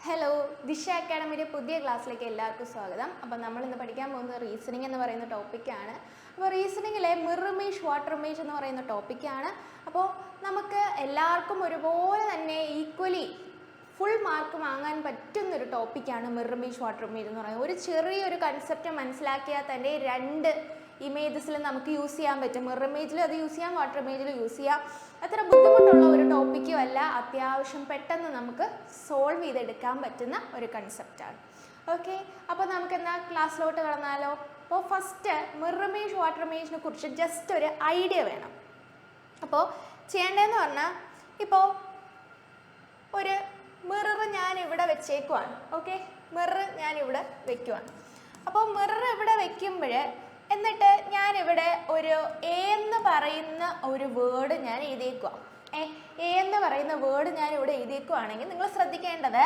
Hello, ദിശ അക്കാഡമിയുടെ പുതിയ ക്ലാസ്സിലേക്ക് എല്ലാവർക്കും സ്വാഗതം. അപ്പോൾ നമ്മൾ ഇന്ന് പഠിക്കാൻ പോകുന്നത് റീസണിങ് എന്ന് പറയുന്ന ടോപ്പിക്കാണ്. അപ്പോൾ റീസണിങ്ങിലെ മിറർ ഇമേജ്, വാട്ടർ ഇമേജ് എന്ന് പറയുന്ന ടോപ്പിക്കാണ്. അപ്പോൾ നമുക്ക് എല്ലാവർക്കും ഒരുപോലെ തന്നെ ഈക്വലി ഫുൾ മാർക്ക് വാങ്ങാൻ പറ്റുന്നൊരു ടോപ്പിക്കാണ് മിറർ ഇമേജ്, വാട്ടർ ഇമേജ് എന്ന് പറയുന്നത്. ഒരു ചെറിയൊരു കൺസെപ്റ്റ് മനസ്സിലാക്കിയാൽ തന്നെ രണ്ട് ഇമേജസിൽ നമുക്ക് യൂസ് ചെയ്യാൻ പറ്റും. മിറർ ഇമേജിൽ അത് യൂസ് ചെയ്യാം, വാട്ടർ ഇമേജിൽ യൂസ് ചെയ്യാം. അത്ര ബുദ്ധിമുട്ടുള്ള ഒരു ടോപ്പിക്കും അല്ല, അത്യാവശ്യം പെട്ടെന്ന് നമുക്ക് സോൾവ് ചെയ്തെടുക്കാൻ പറ്റുന്ന ഒരു കൺസെപ്റ്റാണ്. ഓക്കെ, അപ്പോൾ നമുക്ക് എന്നാൽ ക്ലാസ്സിലോട്ട് കടന്നാലോ? അപ്പോൾ ഫസ്റ്റ് മിറർ ഇമേജ്, വാട്ടർ ഇമേജിനെ കുറിച്ച് ജസ്റ്റ് ഒരു ഐഡിയ വേണം. അപ്പോൾ ചെയ്യേണ്ടതെന്ന് പറഞ്ഞാൽ, ഇപ്പോൾ ഒരു മിറർ ഞാൻ ഇവിടെ വെച്ചേക്കുവാണ്. ഓക്കെ, മിറർ ഞാൻ ഇവിടെ വെക്കുവാണ്. അപ്പോൾ മിറർ ഇവിടെ വെക്കുമ്പോൾ എന്നിട്ട് ഞാനിവിടെ ഒരു എ എന്ന് പറയുന്ന ഒരു വേർഡ് ഞാൻ എഴുതിയേക്കുക. എ എന്ന് പറയുന്ന വേർഡ് ഞാൻ ഇവിടെ എഴുതിയേക്കുവാണെങ്കിൽ നിങ്ങൾ ശ്രദ്ധിക്കേണ്ടത്,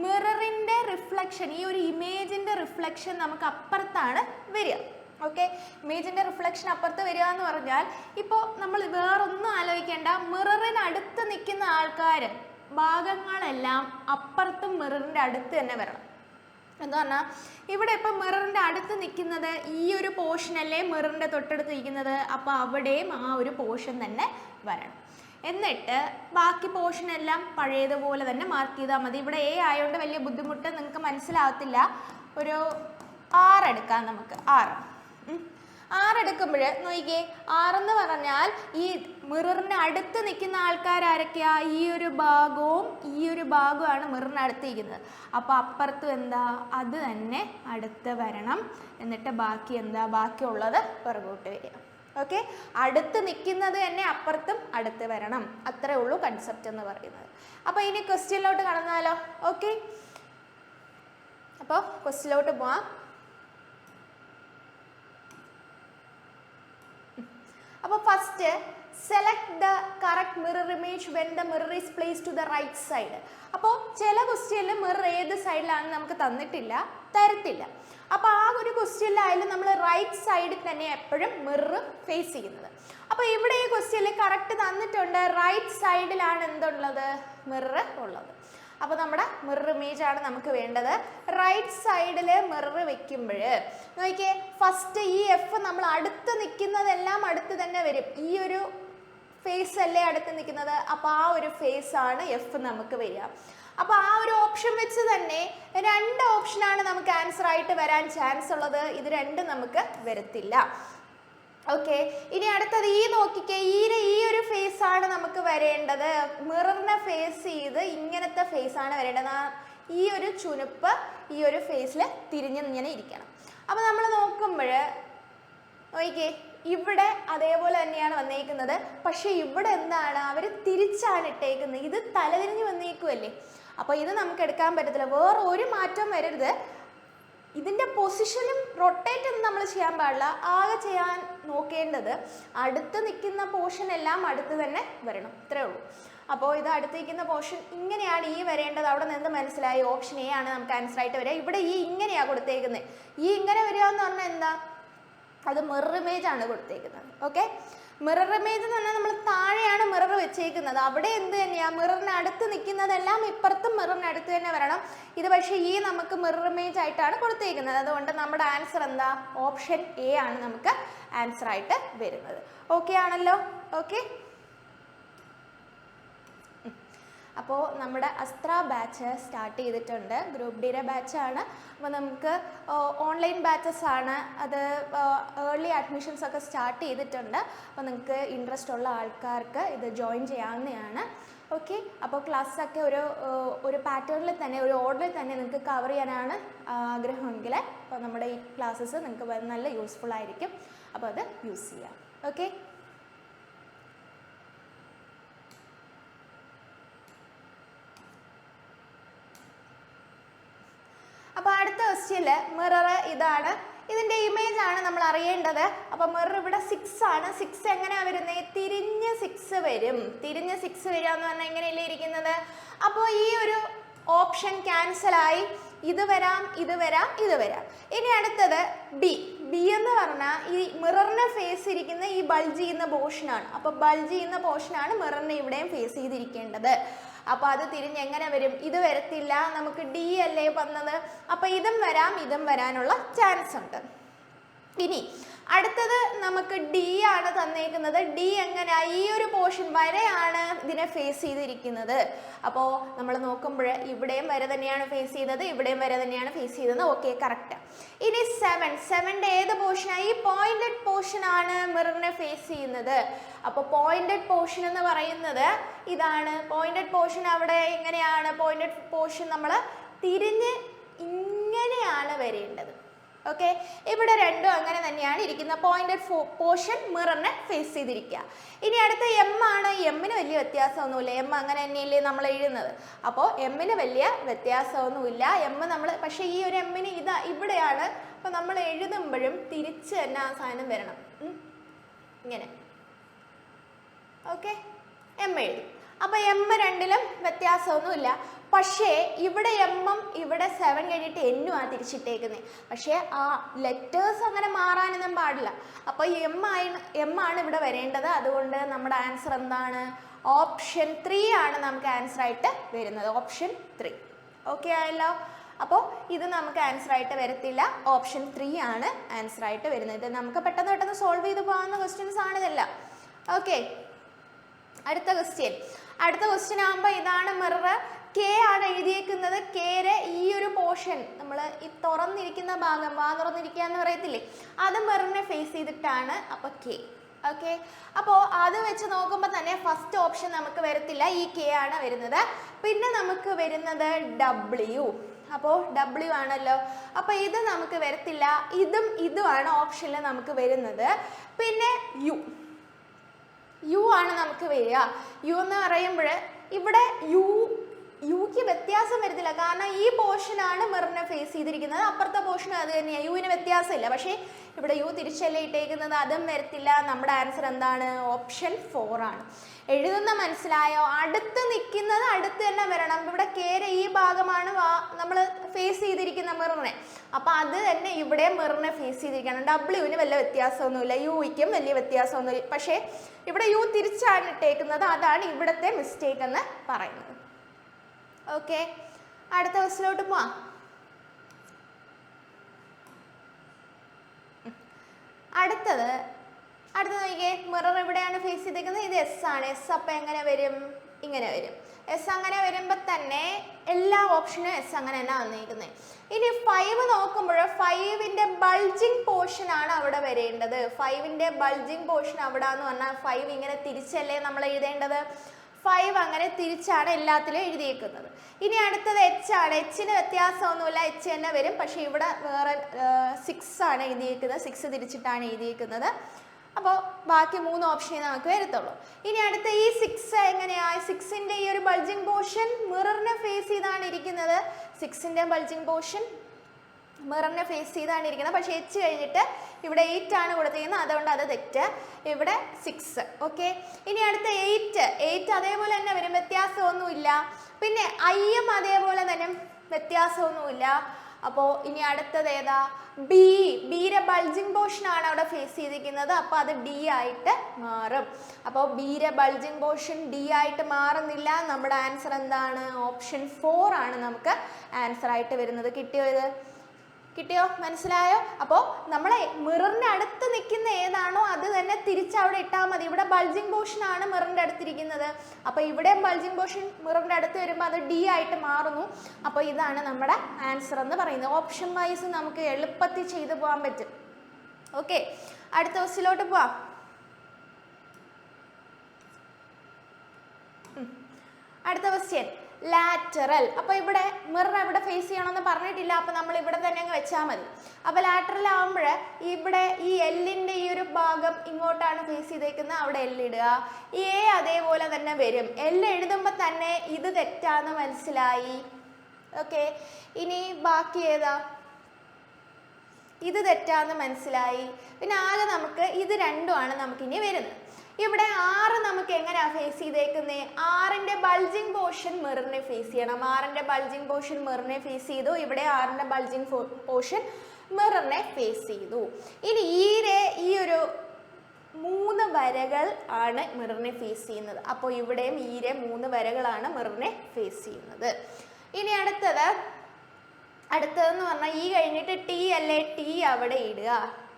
മിററിൻ്റെ റിഫ്ലക്ഷൻ, ഈ ഒരു ഇമേജിൻ്റെ റിഫ്ലക്ഷൻ നമുക്ക് അപ്പുറത്താണ് വരിക. ഓക്കെ, ഇമേജിൻ്റെ റിഫ്ലക്ഷൻ അപ്പുറത്ത് വരിക എന്ന് പറഞ്ഞാൽ, ഇപ്പോൾ നമ്മൾ വേറൊന്നും ആലോചിക്കേണ്ട, മിററിനടുത്ത് നിൽക്കുന്ന ആൾക്കാർ ഭാഗങ്ങളെല്ലാം അപ്പുറത്തും മിററിൻ്റെ അടുത്ത് തന്നെ വരണം. എന്ന് പറഞ്ഞാൽ ഇവിടെ ഇപ്പം മിററിൻ്റെ അടുത്ത് നിൽക്കുന്നത് ഈ ഒരു പോർഷനല്ലേ മിററിൻ്റെ തൊട്ടടുത്ത് നിൽക്കുന്നത്, അപ്പോൾ അവിടെയും ആ ഒരു പോർഷൻ തന്നെ വരണം. എന്നിട്ട് ബാക്കി പോർഷനെല്ലാം പഴയതുപോലെ തന്നെ മാർക്ക് ചെയ്താൽ മതി. ഇവിടെ എ ആയതുകൊണ്ട് വലിയ ബുദ്ധിമുട്ട് നിങ്ങൾക്ക് മനസ്സിലാവത്തില്ല. ഒരു 6 എടുക്കാം നമുക്ക്. 6 എടുക്കുമ്പോൾ നോക്കിക്കേ, 6 എന്ന് പറഞ്ഞാൽ ഈ മിററിന് അടുത്ത് നിൽക്കുന്ന ആൾക്കാരൊക്കെയാ, ഈ ഒരു ഭാഗവും ഈ ഒരു ഭാഗവുമാണ് മിററിന് അടുത്ത് നിൽക്കുന്നത്. അപ്പോൾ അപ്പുറത്തും എന്താ, അത് തന്നെ അടുത്ത് വരണം. എന്നിട്ട് ബാക്കി എന്താ, ബാക്കിയുള്ളത് പുറകോട്ട് വരിക. ഓക്കെ, അടുത്ത് നിൽക്കുന്നത് തന്നെ അപ്പുറത്തും അടുത്ത് വരണം. അത്രേ ഉള്ളൂ കൺസെപ്റ്റ് എന്ന് പറയുന്നത്. അപ്പോൾ ഇനി ക്വസ്റ്റ്യനിലോട്ട് കടന്നാലോ? ഓക്കെ, അപ്പോൾ ക്വസ്റ്റ്യനിലോട്ട് പോവാം. അപ്പോൾ first, select the correct mirror image when the mirror is place to the right side. അപ്പോൾ ചില ക്വസ്റ്റ്യനിൽ മിറർ ഏത് സൈഡിലാണെന്ന് നമുക്ക് തരത്തില്ല. അപ്പോൾ ആ ഒരു ക്വസ്റ്റ്യനിലായാലും നമ്മൾ റൈറ്റ് സൈഡിൽ തന്നെ എപ്പോഴും മിറർ ഫേസ് ചെയ്യുന്നത്. അപ്പോൾ ഇവിടെ ഈ ക്വസ്റ്റ്യനിൽ കറക്റ്റ് തന്നിട്ടുണ്ട്, റൈറ്റ് സൈഡിലാണ് എന്തുള്ളത്, മിറർ ഉള്ളത്. അപ്പോൾ നമ്മുടെ മിറർ ഇമേജ് ആണ് നമുക്ക് വേണ്ടത്. റൈറ്റ് സൈഡിൽ മിറർ വെക്കുമ്പോൾ നോക്കിയേ, ഫസ്റ്റ് ഈ എഫ് നമ്മൾ അടുത്ത് നിൽക്കുന്നതെല്ലാം അടുത്ത് തന്നെ വരും. ഈ ഒരു ഫേസ് അല്ലേ അടുത്ത് നിൽക്കുന്നത്, അപ്പോൾ ആ ഒരു ഫേസ് ആണ് എഫ് നമുക്ക് വരിക. അപ്പോൾ ആ ഒരു ഓപ്ഷൻ വെച്ച് തന്നെ 2 ഓപ്ഷനാണ് നമുക്ക് ആൻസർ ആയിട്ട് വരാൻ ചാൻസ് ഉള്ളത്. ഇത് 2 നമുക്ക് വരത്തില്ല. ഓക്കെ, ഇനി അടുത്തത് ഈ നോക്കിക്കേ, ഈ ഒരു ഫേസ് ആണ് നമുക്ക് വരേണ്ടത്. മിററിനെ ഫേസ് ചെയ്ത് ഇങ്ങനത്തെ ഫേസ് ആണ് വരേണ്ടത്. ഈ ഒരു ചുനുപ്പ് ഈ ഒരു ഫേസിൽ തിരിഞ്ഞിങ്ങനെ ഇരിക്കണം. അപ്പോൾ നമ്മൾ നോക്കുമ്പോൾ നോക്കിക്കേ, ഇവിടെ അതേപോലെ തന്നെയാണ് വന്നേക്കുന്നത്. പക്ഷേ ഇവിടെ എന്താണ്, അവർ തിരിച്ചാണ് ഇട്ടേക്കുന്നത്. ഇത് തലതിരിഞ്ഞ് വന്നേക്കുമല്ലേ, അപ്പോൾ ഇത് നമുക്ക് എടുക്കാൻ പറ്റത്തില്ല. വേറെ ഒരു മാറ്റം വരരുത്. ഇതിൻ്റെ പൊസിഷനും റൊട്ടേറ്റ് ഒന്നും നമ്മൾ ചെയ്യാൻ പാടില്ല. ആകെ ചെയ്യാൻ നോക്കേണ്ടത് അടുത്ത് നിൽക്കുന്ന പോർഷൻ എല്ലാം അടുത്ത് തന്നെ വരണം. ഇത്രേ ഉള്ളൂ. അപ്പോൾ ഇത് അടുത്ത് നിൽക്കുന്ന പോർഷൻ ഇങ്ങനെയാണ് ഈ വരേണ്ടത്. അവിടെ നിന്ന് മനസ്സിലായി, ഓപ്ഷൻ എ ആണ് നമുക്ക് ആൻസർ ആയിട്ട് വരിക. ഇവിടെ ഈ ഇങ്ങനെയാണ് കൊടുത്തേക്കുന്നത്. ഈ ഇങ്ങനെ വരിക എന്ന് പറഞ്ഞാൽ എന്താ, അത് മിറർ ഇമേജ് ആണ് കൊടുത്തേക്കുന്നത്. ഓക്കെ, മിറർ ഇമേജ് എന്ന് പറഞ്ഞാൽ നമ്മൾ താഴെയാണ് മിറർ വെച്ചേക്കുന്നത്. അവിടെ എന്ത് തന്നെയാണ്, മിററിന് അടുത്ത് നിൽക്കുന്നതെല്ലാം ഇപ്പുറത്തും മിററിന് അടുത്ത് തന്നെ വരണം. ഇത് പക്ഷേ ഈ നമുക്ക് മിറർ ഇമേജ് ആയിട്ടാണ് കൊടുത്തേക്കുന്നത്. അതുകൊണ്ട് നമ്മുടെ ആൻസർ എന്താ, ഓപ്ഷൻ എ ആണ് നമുക്ക് ആൻസർ ആയിട്ട് വരുന്നത്. ഓക്കെ ആണല്ലോ? ഓക്കെ, അപ്പോൾ നമ്മുടെ അസ്ത്ര ബാച്ച് സ്റ്റാർട്ട് ചെയ്തിട്ടുണ്ട്. ഗ്രൂപ്പ് ഡിയുടെ ബാച്ചാണ്. അപ്പോൾ നമുക്ക് ഓൺലൈൻ ബാച്ചസ് ആണ്. അത് ഏർലി അഡ്മിഷൻസ് ഒക്കെ സ്റ്റാർട്ട് ചെയ്തിട്ടുണ്ട്. അപ്പോൾ നിങ്ങൾക്ക് ഇൻട്രസ്റ്റ് ഉള്ള ആൾക്കാർക്ക് ഇത് ജോയിൻ ചെയ്യാവുന്നതാണ്. ഓക്കെ, അപ്പോൾ ക്ലാസ്സൊക്കെ ഒരു പാറ്റേണിൽ തന്നെ, ഒരു ഓർഡറിൽ തന്നെ നിങ്ങൾക്ക് കവർ ചെയ്യാനാണ് ആഗ്രഹമെങ്കിൽ അപ്പോൾ നമ്മുടെ ഈ ക്ലാസ്സസ് നിങ്ങൾക്ക് നല്ല യൂസ്ഫുൾ ആയിരിക്കും. അപ്പോൾ അത് യൂസ് ചെയ്യാം. ഓക്കെ, അപ്പോൾ അടുത്ത ക്വസ്റ്റ്യനിൽ മിറർ ഇതാണ്. ഇതിൻ്റെ ഇമേജ് ആണ് നമ്മൾ അറിയേണ്ടത്. അപ്പോൾ മിറർ ഇവിടെ 6 ആണ്. 6 എങ്ങനെയാണ് വരുന്നത്, തിരിഞ്ഞ് 6 വരും. തിരിഞ്ഞ് 6 വരിക എന്ന് പറഞ്ഞാൽ എങ്ങനെയല്ലേ ഇരിക്കുന്നത്. അപ്പോൾ ഈ ഒരു ഓപ്ഷൻ ക്യാൻസലായി. ഇത് വരാം, ഇത് വരാം, ഇത് വരാം. ഇനി അടുത്തത് ബി എന്ന് പറഞ്ഞാൽ ഈ മിററിനെ ഫേസ് ഇരിക്കുന്ന ഈ ബൾജ് ചെയ്യുന്ന പോർഷനാണ്. അപ്പോൾ ബൾജ് ചെയ്യുന്ന പോർഷനാണ് മിററിനെ ഇവിടെയും ഫേസ് ചെയ്തിരിക്കേണ്ടത്. അപ്പോൾ അത് തിരിഞ്ഞ് എങ്ങനെ വരും? ഇത് വരത്തില്ല, നമുക്ക് ഡി അല്ലേ വന്നത്, അപ്പോൾ ഇതും വരാം ഇതും വരാനുള്ള ചാൻസ് ഉണ്ട്. ഇനി അടുത്തത് നമുക്ക് ഡി ആണ് തന്നേക്കുന്നത്. ഡി എങ്ങനെയാ? ഈ ഒരു പോർഷൻ വരെയാണ് ഇതിനെ ഫേസ് ചെയ്തിരിക്കുന്നത്. അപ്പോൾ നമ്മൾ നോക്കുമ്പോൾ ഇവിടെയും വര തന്നെയാണ് ഫേസ് ചെയ്തത്, ഇവിടെയും വര തന്നെയാണ് ഫേസ് ചെയ്തത്. Okay, correct. ഇനി 7ന്റെ ഏത് പോർഷനാണ്? ഈ പോയിന്റഡ് പോർഷൻ ആണ് മിററിനെ ഫേസ് ചെയ്യുന്നത്. അപ്പോൾ പോയിന്റഡ് പോർഷൻ എന്ന് പറയുന്നത് ഇതാണ്. പോയിന്റഡ് പോർഷൻ അവിടെ എങ്ങനെയാണ്? പോയിന്റഡ് പോർഷൻ നമ്മൾ തിരിഞ്ഞ് ഇങ്ങനെയാണ് വരേണ്ടത്. ഓക്കെ, ഇവിടെ രണ്ടും അങ്ങനെ തന്നെയാണ് ഇരിക്കുന്നത്. പോയിന്റഡ് പോർഷൻ മിററിനെ ഫേസ് ചെയ്തിരിക്കുക. ഇനി അടുത്ത എം ആണ്. എമ്മിന് വലിയ വ്യത്യാസമൊന്നുമില്ല, എം അങ്ങനെ തന്നെയല്ലേ നമ്മൾ എഴുതുന്നത്. അപ്പോൾ എമ്മിന് വലിയ വ്യത്യാസമൊന്നുമില്ല. എം നമ്മൾ, പക്ഷേ ഈ ഒരു എമ്മിന് ഇവിടെയാണ്. അപ്പോൾ നമ്മൾ എഴുതുമ്പോഴും തിരിച്ച് തന്നെ ആ സാധനം വരണം, ഇങ്ങനെ. ഓക്കെ, എം എഴുതും. അപ്പോൾ എം രണ്ടിലും വ്യത്യാസമൊന്നുമില്ല. പക്ഷേ ഇവിടെ എമ്മും ഇവിടെ 7 കഴിഞ്ഞിട്ട് എന്നും ആ തിരിച്ചിട്ടേക്കുന്നത്. പക്ഷേ ആ ലെറ്റേഴ്സ് അങ്ങനെ മാറാനൊന്നും പാടില്ല. അപ്പോൾ എം ആണ് ഇവിടെ വരേണ്ടത്. അതുകൊണ്ട് നമ്മുടെ ആൻസർ എന്താണ്? ഓപ്ഷൻ 3 ആണ് നമുക്ക് ആൻസർ ആയിട്ട് വരുന്നത്. ഓപ്ഷൻ 3. ഓക്കെ ആയല്ലോ? അപ്പോൾ ഇത് നമുക്ക് ആൻസർ ആയിട്ട് വരത്തില്ല. ഓപ്ഷൻ 3 ആണ് ആൻസർ ആയിട്ട് വരുന്നത്. ഇത് നമുക്ക് പെട്ടെന്ന് സോൾവ് ചെയ്ത് പോകാവുന്ന ക്വസ്റ്റ്യൻസ് ആണ് ഇതെല്ലാം. ഓക്കെ, അടുത്ത ക്വസ്റ്റ്യൻ ആകുമ്പോൾ ഇതാണ് മിറർ. കെ ആണ് എഴുതിയേക്കുന്നത്. കെയുടെ ഈ ഒരു പോർഷൻ, നമ്മൾ ഈ തുറന്നിരിക്കുന്ന ഭാഗം, വാ തുറന്നിരിക്കുക എന്ന് പറയത്തില്ലേ, അത് മിററിനെ ഫേസ് ചെയ്തിട്ടാണ്. അപ്പോൾ കെ. ഓക്കെ, അപ്പോൾ അത് വെച്ച് നോക്കുമ്പോൾ തന്നെ ഫസ്റ്റ് ഓപ്ഷൻ നമുക്ക് വരത്തില്ല, ഈ കെ ആണ് വരുന്നത്. പിന്നെ നമുക്ക് വരുന്നത് ഡബ്ല്യു. അപ്പോൾ ഡബ്ല്യു ആണല്ലോ, അപ്പോൾ ഇത് നമുക്ക് വരത്തില്ല. ഇതുമാണ് ഓപ്ഷനിൽ നമുക്ക് വരുന്നത്. പിന്നെ യു ആണ് നമുക്ക് വരിക. യു എന്ന് പറയുമ്പോൾ ഇവിടെ യുക്ക് വ്യത്യാസം വരത്തില്ല, കാരണം ഈ പോർഷനാണ് മിററിനെ ഫേസ് ചെയ്തിരിക്കുന്നത്. അപ്പുറത്തെ പോർഷൻ അത് തന്നെയാണ്, യുവിന് വ്യത്യാസമില്ല. പക്ഷേ ഇവിടെ യു തിരിച്ചല്ലേ ഇട്ടേക്കുന്നത്, അതും വരത്തില്ല. നമ്മുടെ ആൻസർ എന്താണ്? ഓപ്ഷൻ 4 ആണ്. എഴുതുന്ന മനസ്സിലായോ? അടുത്ത് നിൽക്കുന്നത് അടുത്ത് തന്നെ വരണം. ഇവിടെ കേരെ ഈ ഭാഗമാണ് നമ്മൾ ഫേസ് ചെയ്തിരിക്കുന്ന മിററിനെ. അപ്പം അത് തന്നെ ഇവിടെ മിററിനെ ഫേസ് ചെയ്തിരിക്കണം. ഡബ്ല്യുവിന് വലിയ വ്യത്യാസമൊന്നുമില്ല, യുയ്ക്കും വലിയ വ്യത്യാസമൊന്നുമില്ല. പക്ഷേ ഇവിടെ യു തിരിച്ചാണ് ഇട്ടേക്കുന്നത്. അതാണ് ഇവിടുത്തെ മിസ്റ്റേക്ക് എന്ന് പറയുന്നത്. ഓക്കെ, അടുത്ത ക്വസ്റ്റിലോട്ട് പോവാം. അടുത്തത് നോക്കിയേ, മിറർ എവിടെയാണ് ഫേസ് ചെയ്തിരിക്കുന്നത്? ഇത് എസ് ആണ്. എസ് അപ്പം എങ്ങനെ വരും? ഇങ്ങനെ വരും. എസ് അങ്ങനെ വരുമ്പോൾ തന്നെ എല്ലാ ഓപ്ഷനും എസ് അങ്ങനെ തന്നെ വന്നിരിക്കുന്നത്. ഇനി 5 നോക്കുമ്പോൾ 5ന്റെ ബൾജിങ് പോർഷൻ ആണ് അവിടെ വരേണ്ടത്. 5ന്റെ ബൾജിങ് പോർഷൻ അവിടെ എന്ന് പറഞ്ഞാൽ 5 ഇങ്ങനെ തിരിച്ചല്ലേ നമ്മൾ എഴുതേണ്ടത്. 5 അങ്ങനെ തിരിച്ചാണ് എല്ലാത്തിലും എഴുതിയേക്കുന്നത്. ഇനി അടുത്തത് എച്ച് ആണ്. എച്ചിന് വ്യത്യാസമൊന്നുമില്ല, എച്ച് തന്നെ വരും. പക്ഷേ ഇവിടെ വേറെ 6 ആണ് എഴുതിയേക്കുന്നത്. 6 തിരിച്ചിട്ടാണ് എഴുതിയേക്കുന്നത്. അപ്പോൾ ബാക്കി 3 ഓപ്ഷനേ നമുക്ക് വരത്തുള്ളൂ. ഇനി അടുത്ത ഈ 6 എങ്ങനെയാ? 6ന്റെ ഈ ഒരു ബൾജിങ് പോർഷൻ മിററിനെ ഫേസ് ചെയ്താണ് ഇരിക്കുന്നത്. 6ന്റെ ബൾജിങ് പോർഷൻ മിററിനെ ഫേസ് ചെയ്താണ് ഇരിക്കുന്നത്. പക്ഷേ എച്ച് കഴിഞ്ഞിട്ട് ഇവിടെ 8 ആണ് കൊടുത്തിരിക്കുന്നത്, അതുകൊണ്ട് അത് തെറ്റ്. ഇവിടെ 6. ഓക്കെ, ഇനി അടുത്ത 8 അതേപോലെ തന്നെ വരും, വ്യത്യാസമൊന്നുമില്ല. പിന്നെ ഐയും അതേപോലെ തന്നെ വ്യത്യാസമൊന്നുമില്ല. അപ്പോൾ ഇനി അടുത്തത് ഏതാ? ബിയുടെ ബൾജിങ് പോർഷൻ ആണ് അവിടെ ഫേസ് ചെയ്തിരിക്കുന്നത്. അപ്പോൾ അത് ഡി ആയിട്ട് മാറും. അപ്പോൾ ബിയുടെ ബൾജിങ് പോർഷൻ ഡി ആയിട്ട് മാറുന്നില്ല. നമ്മുടെ ആൻസർ എന്താണ്? ഓപ്ഷൻ 4 ആണ് നമുക്ക് ആൻസർ ആയിട്ട് വരുന്നത്. കിട്ടിയോ? മനസ്സിലായോ? അപ്പോൾ നമ്മളെ മിററിൻ്റെ അടുത്ത് നിൽക്കുന്ന ഏതാണോ അത് തന്നെ തിരിച്ച് അവിടെ ഇട്ടാൽ മതി. ഇവിടെ ബൾജിങ് പോർഷൻ ആണ് മിററിൻ്റെ അടുത്തിരിക്കുന്നത്. അപ്പോൾ ഇവിടെയും ബൾജിങ് പോർഷൻ മിററിൻ്റെ അടുത്ത് വരുമ്പോൾ അത് ഡി ആയിട്ട് മാറുന്നു. അപ്പോൾ ഇതാണ് നമ്മുടെ ആൻസർ എന്ന് പറയുന്നത്. ഓപ്ഷൻ വൈസ് നമുക്ക് എളുപ്പത്തിൽ ചെയ്തു പോകാൻ പറ്റും. ഓക്കെ, അടുത്ത ക്വസ്റ്റിലോട്ട് പോവാം. അടുത്ത ക്വസ്റ്റ്യൻ ലാറ്ററൽ. അപ്പോൾ ഇവിടെ മിറർ എവിടെ ഫേസ് ചെയ്യണമെന്ന് പറഞ്ഞിട്ടില്ല. അപ്പോൾ നമ്മൾ ഇവിടെ തന്നെ അങ്ങ് വെച്ചാൽ മതി. അപ്പോൾ ലാറ്ററൽ ആകുമ്പോൾ ഇവിടെ ഈ എല്ലിൻ്റെ ഈ ഒരു ഭാഗം ഇങ്ങോട്ടാണ് ഫേസ് ചെയ്തേക്കുന്നത്, അവിടെ എല്ലിടുക. എ അതേപോലെ തന്നെ വരും. എല്ല് എഴുതുമ്പോൾ തന്നെ ഇത് തെറ്റാന്ന് മനസ്സിലായി. ഓക്കെ, ഇനി ബാക്കി ഏതാ? ഇത് തെറ്റാന്ന് മനസ്സിലായി. പിന്നെ ആകെ നമുക്ക് ഇത് രണ്ടുമാണ് നമുക്കിനി വരുന്നത്. ഇവിടെ 6 നമുക്ക് എങ്ങനെയാണ് ഫേസ് ചെയ്തേക്കുന്നത്? 6ന്റെ ബൾജിങ് പോർഷൻ മിററിനെ ഫേസ് ചെയ്യണം. 6ന്റെ ബൾജിങ് പോർഷൻ മിററിനെ ഫേസ് ചെയ്തു. ഇവിടെ 6ന്റെ ബൾജിങ് പോർഷൻ മിററിനെ ഫേസ് ചെയ്തു. ഇനി ഈ ഒരു 3 വരകൾ ആണ് മിററിനെ ഫേസ് ചെയ്യുന്നത്. അപ്പോൾ ഇവിടെയും ഈരെ 3 വരകളാണ് മിററിനെ ഫേസ് ചെയ്യുന്നത്. ഇനി അടുത്തതെന്ന് പറഞ്ഞാൽ ഈ കഴിഞ്ഞിട്ട് ടി അല്ലേ, ടി അവിടെ ഇടുക.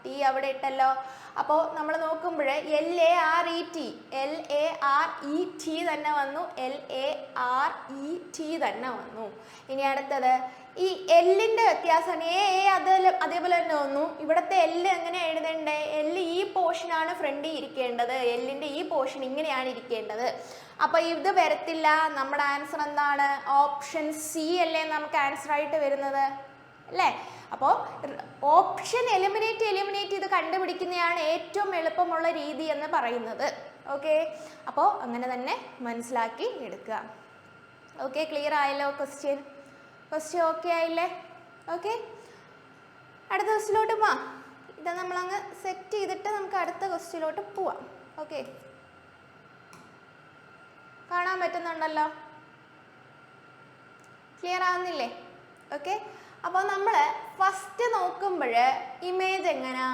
ടി അവിടെ ഇട്ടല്ലോ. അപ്പോൾ നമ്മൾ നോക്കുമ്പോൾ LARET തന്നെ വന്നു, LARET തന്നെ വന്നു. ഇനി അടുത്തത് ഈ എല്ലിൻ്റെ വ്യത്യാസമാണ്. അതേപോലെ തന്നെ വന്നു. ഇവിടുത്തെ എല്ല് എങ്ങനെ എഴുതണ്ടേ? എല്ല് ഈ പോർഷനാണ് ഫ്രണ്ടിൽ ഇരിക്കേണ്ടത്, എല്ലിൻ്റെ ഈ പോർഷൻ ഇങ്ങനെയാണ് ഇരിക്കേണ്ടത്. അപ്പോൾ ഇത് വരത്തില്ല. നമ്മുടെ ആൻസർ എന്താണ്? ഓപ്ഷൻ സി അല്ലേ നമുക്ക് ആൻസർ ആയിട്ട് വരുന്നത് അല്ലേ? അപ്പോൾ ഓപ്ഷൻ എലിമിനേറ്റ് ചെയ്ത് കണ്ടുപിടിക്കുന്നതാണ് ഏറ്റവും എളുപ്പമുള്ള രീതി എന്ന് പറയുന്നത്. ഓക്കെ, അപ്പോൾ അങ്ങനെ തന്നെ മനസ്സിലാക്കി എടുക്കുക. ഓക്കെ, ക്ലിയർ ആയല്ലോ? ക്വസ്റ്റ്യൻ ഓക്കെ ആയില്ലേ? ഓക്കെ, അടുത്ത ക്വസ്റ്റ്യനിലോട്ട് പോവാം. ഇത് നമ്മളങ്ങ് സെറ്റ് ചെയ്തിട്ട് നമുക്ക് അടുത്ത ക്വസ്റ്റ്യനിലോട്ട് പോവാം. ഓക്കെ, കാണാൻ പറ്റുന്നുണ്ടല്ലോ? ക്ലിയർ ആവുന്നില്ലേ? ഓക്കെ, അപ്പോൾ നമ്മൾ ഫസ്റ്റ് നോക്കുമ്പോൾ ഇമേജ് എങ്ങനെയാ?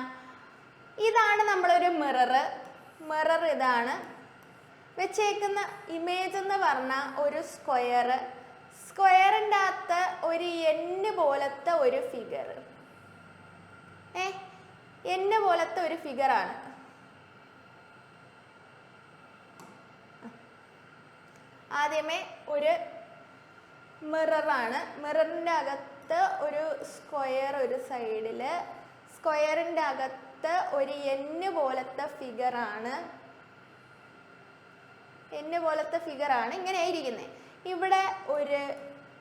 ഇതാണ് നമ്മളൊരു മിറർ ഇതാണ് വെച്ചേക്കുന്ന ഇമേജ് എന്ന് പറഞ്ഞാൽ ഒരു സ്ക്വയറിൻ്റെ അകത്ത് ഒരു എൻ പോലത്തെ ഒരു ഫിഗർ, എൻ പോലത്തെ ഒരു ഫിഗറാണ്. ആദ്യമേ ഒരു മിററാണ്. മിററിൻ്റെ അകത്ത് ഒരു സ്ക്വയർ, ഒരു സൈഡിൽ സ്ക്വയറിൻ്റെ അകത്ത് ഒരു എൻ പോലത്തെ ഫിഗറാണ്. ഇങ്ങനെ ഇരിക്കുന്നത്. ഇവിടെ ഒരു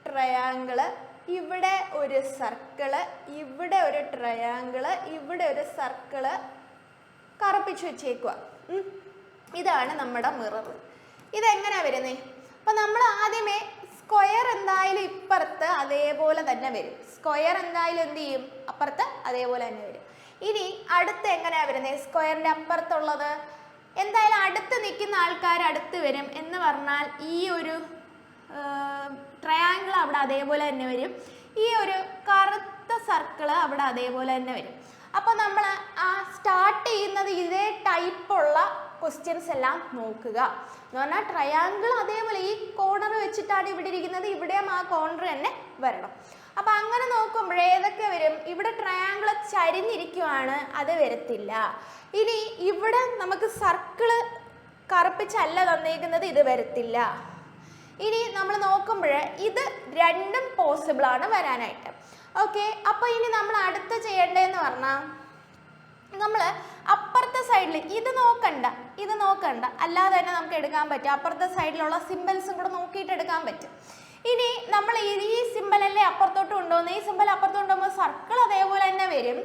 ട്രയാങ്കിള്, ഇവിടെ ഒരു സർക്കിള്, ഇവിടെ ഒരു ട്രയാങ്കിള്, ഇവിടെ ഒരു സർക്കിള് കറുപ്പിച്ച് വെച്ചേക്കുക. ഇതാണ് നമ്മുടെ മിറർ. ഇതെങ്ങനെയാണ് വരുന്നത്? അപ്പം നമ്മൾ ആദ്യമേ സ്ക്വയർ എന്തായാലും ഇപ്പുറത്ത് അതേപോലെ തന്നെ വരും. സ്ക്വയർ എന്തായാലും എന്ത് ചെയ്യും? അപ്പുറത്ത് അതേപോലെ തന്നെ വരും. ഇനി അടുത്ത് എങ്ങനെയാണ് വരുന്നത്? സ്ക്വയറിൻ്റെ അപ്പുറത്തുള്ളത് എന്തായാലും അടുത്ത് നിൽക്കുന്ന ആൾക്കാർ അടുത്ത് വരും എന്ന് പറഞ്ഞാൽ ഈ ഒരു ട്രയാങ്കിൾ അവിടെ അതേപോലെ തന്നെ വരും. ഈ ഒരു കറുത്ത സർക്കിള് അവിടെ അതേപോലെ തന്നെ വരും. അപ്പോൾ നമ്മൾ ആ സ്റ്റാർട്ട് ചെയ്യുന്നത് ഇതേ ടൈപ്പുള്ള ക്വസ്റ്റ്യൻസ് എല്ലാം നോക്കുക. എന്ന് പറഞ്ഞാൽ ട്രയാങ്കിൾ അതേപോലെ ഈ കോർണർ വെച്ചിട്ടാണ് ഇവിടെ ഇരിക്കുന്നത്, ഇവിടെയും ആ കോർണർ തന്നെ വരണം. അപ്പം അങ്ങനെ നോക്കുമ്പോൾ ഏതൊക്കെ വരും? ഇവിടെ ട്രയാങ്കിൾ ചരിഞ്ഞിരിക്കുവാണ്, അത് വരത്തില്ല. ഇനി ഇവിടെ നമുക്ക് സർക്കിള് കറുപ്പിച്ചല്ല തന്നേക്കുന്നത്, ഇത് വരത്തില്ല. ഇനി നമ്മൾ നോക്കുമ്പോൾ ഇത് രണ്ടും പോസിബിൾ ആണ് വരാനായിട്ട്. ഓക്കെ, അപ്പോൾ ഇനി നമ്മൾ അടുത്ത് ചെയ്യേണ്ടതെന്ന് പറഞ്ഞാൽ നമ്മൾ അപ്പുറത്തെ സൈഡിൽ ഇത് നോക്കണ്ട അല്ലാതെ തന്നെ നമുക്ക് എടുക്കാൻ പറ്റും. അപ്പുറത്തെ സൈഡിലുള്ള സിമ്പിൾസും കൂടെ നോക്കിയിട്ട് എടുക്കാൻ പറ്റും. ഇനി നമ്മൾ ഈ സിമ്പിളല്ലേ അപ്പുറത്തോട്ട് കൊണ്ടുപോകുന്നത്, ഈ സിമ്പിൾ അപ്പുറത്തോട്ട് കൊണ്ടുപോകുമ്പോൾ സർക്കിൾ അതേപോലെ തന്നെ വരും.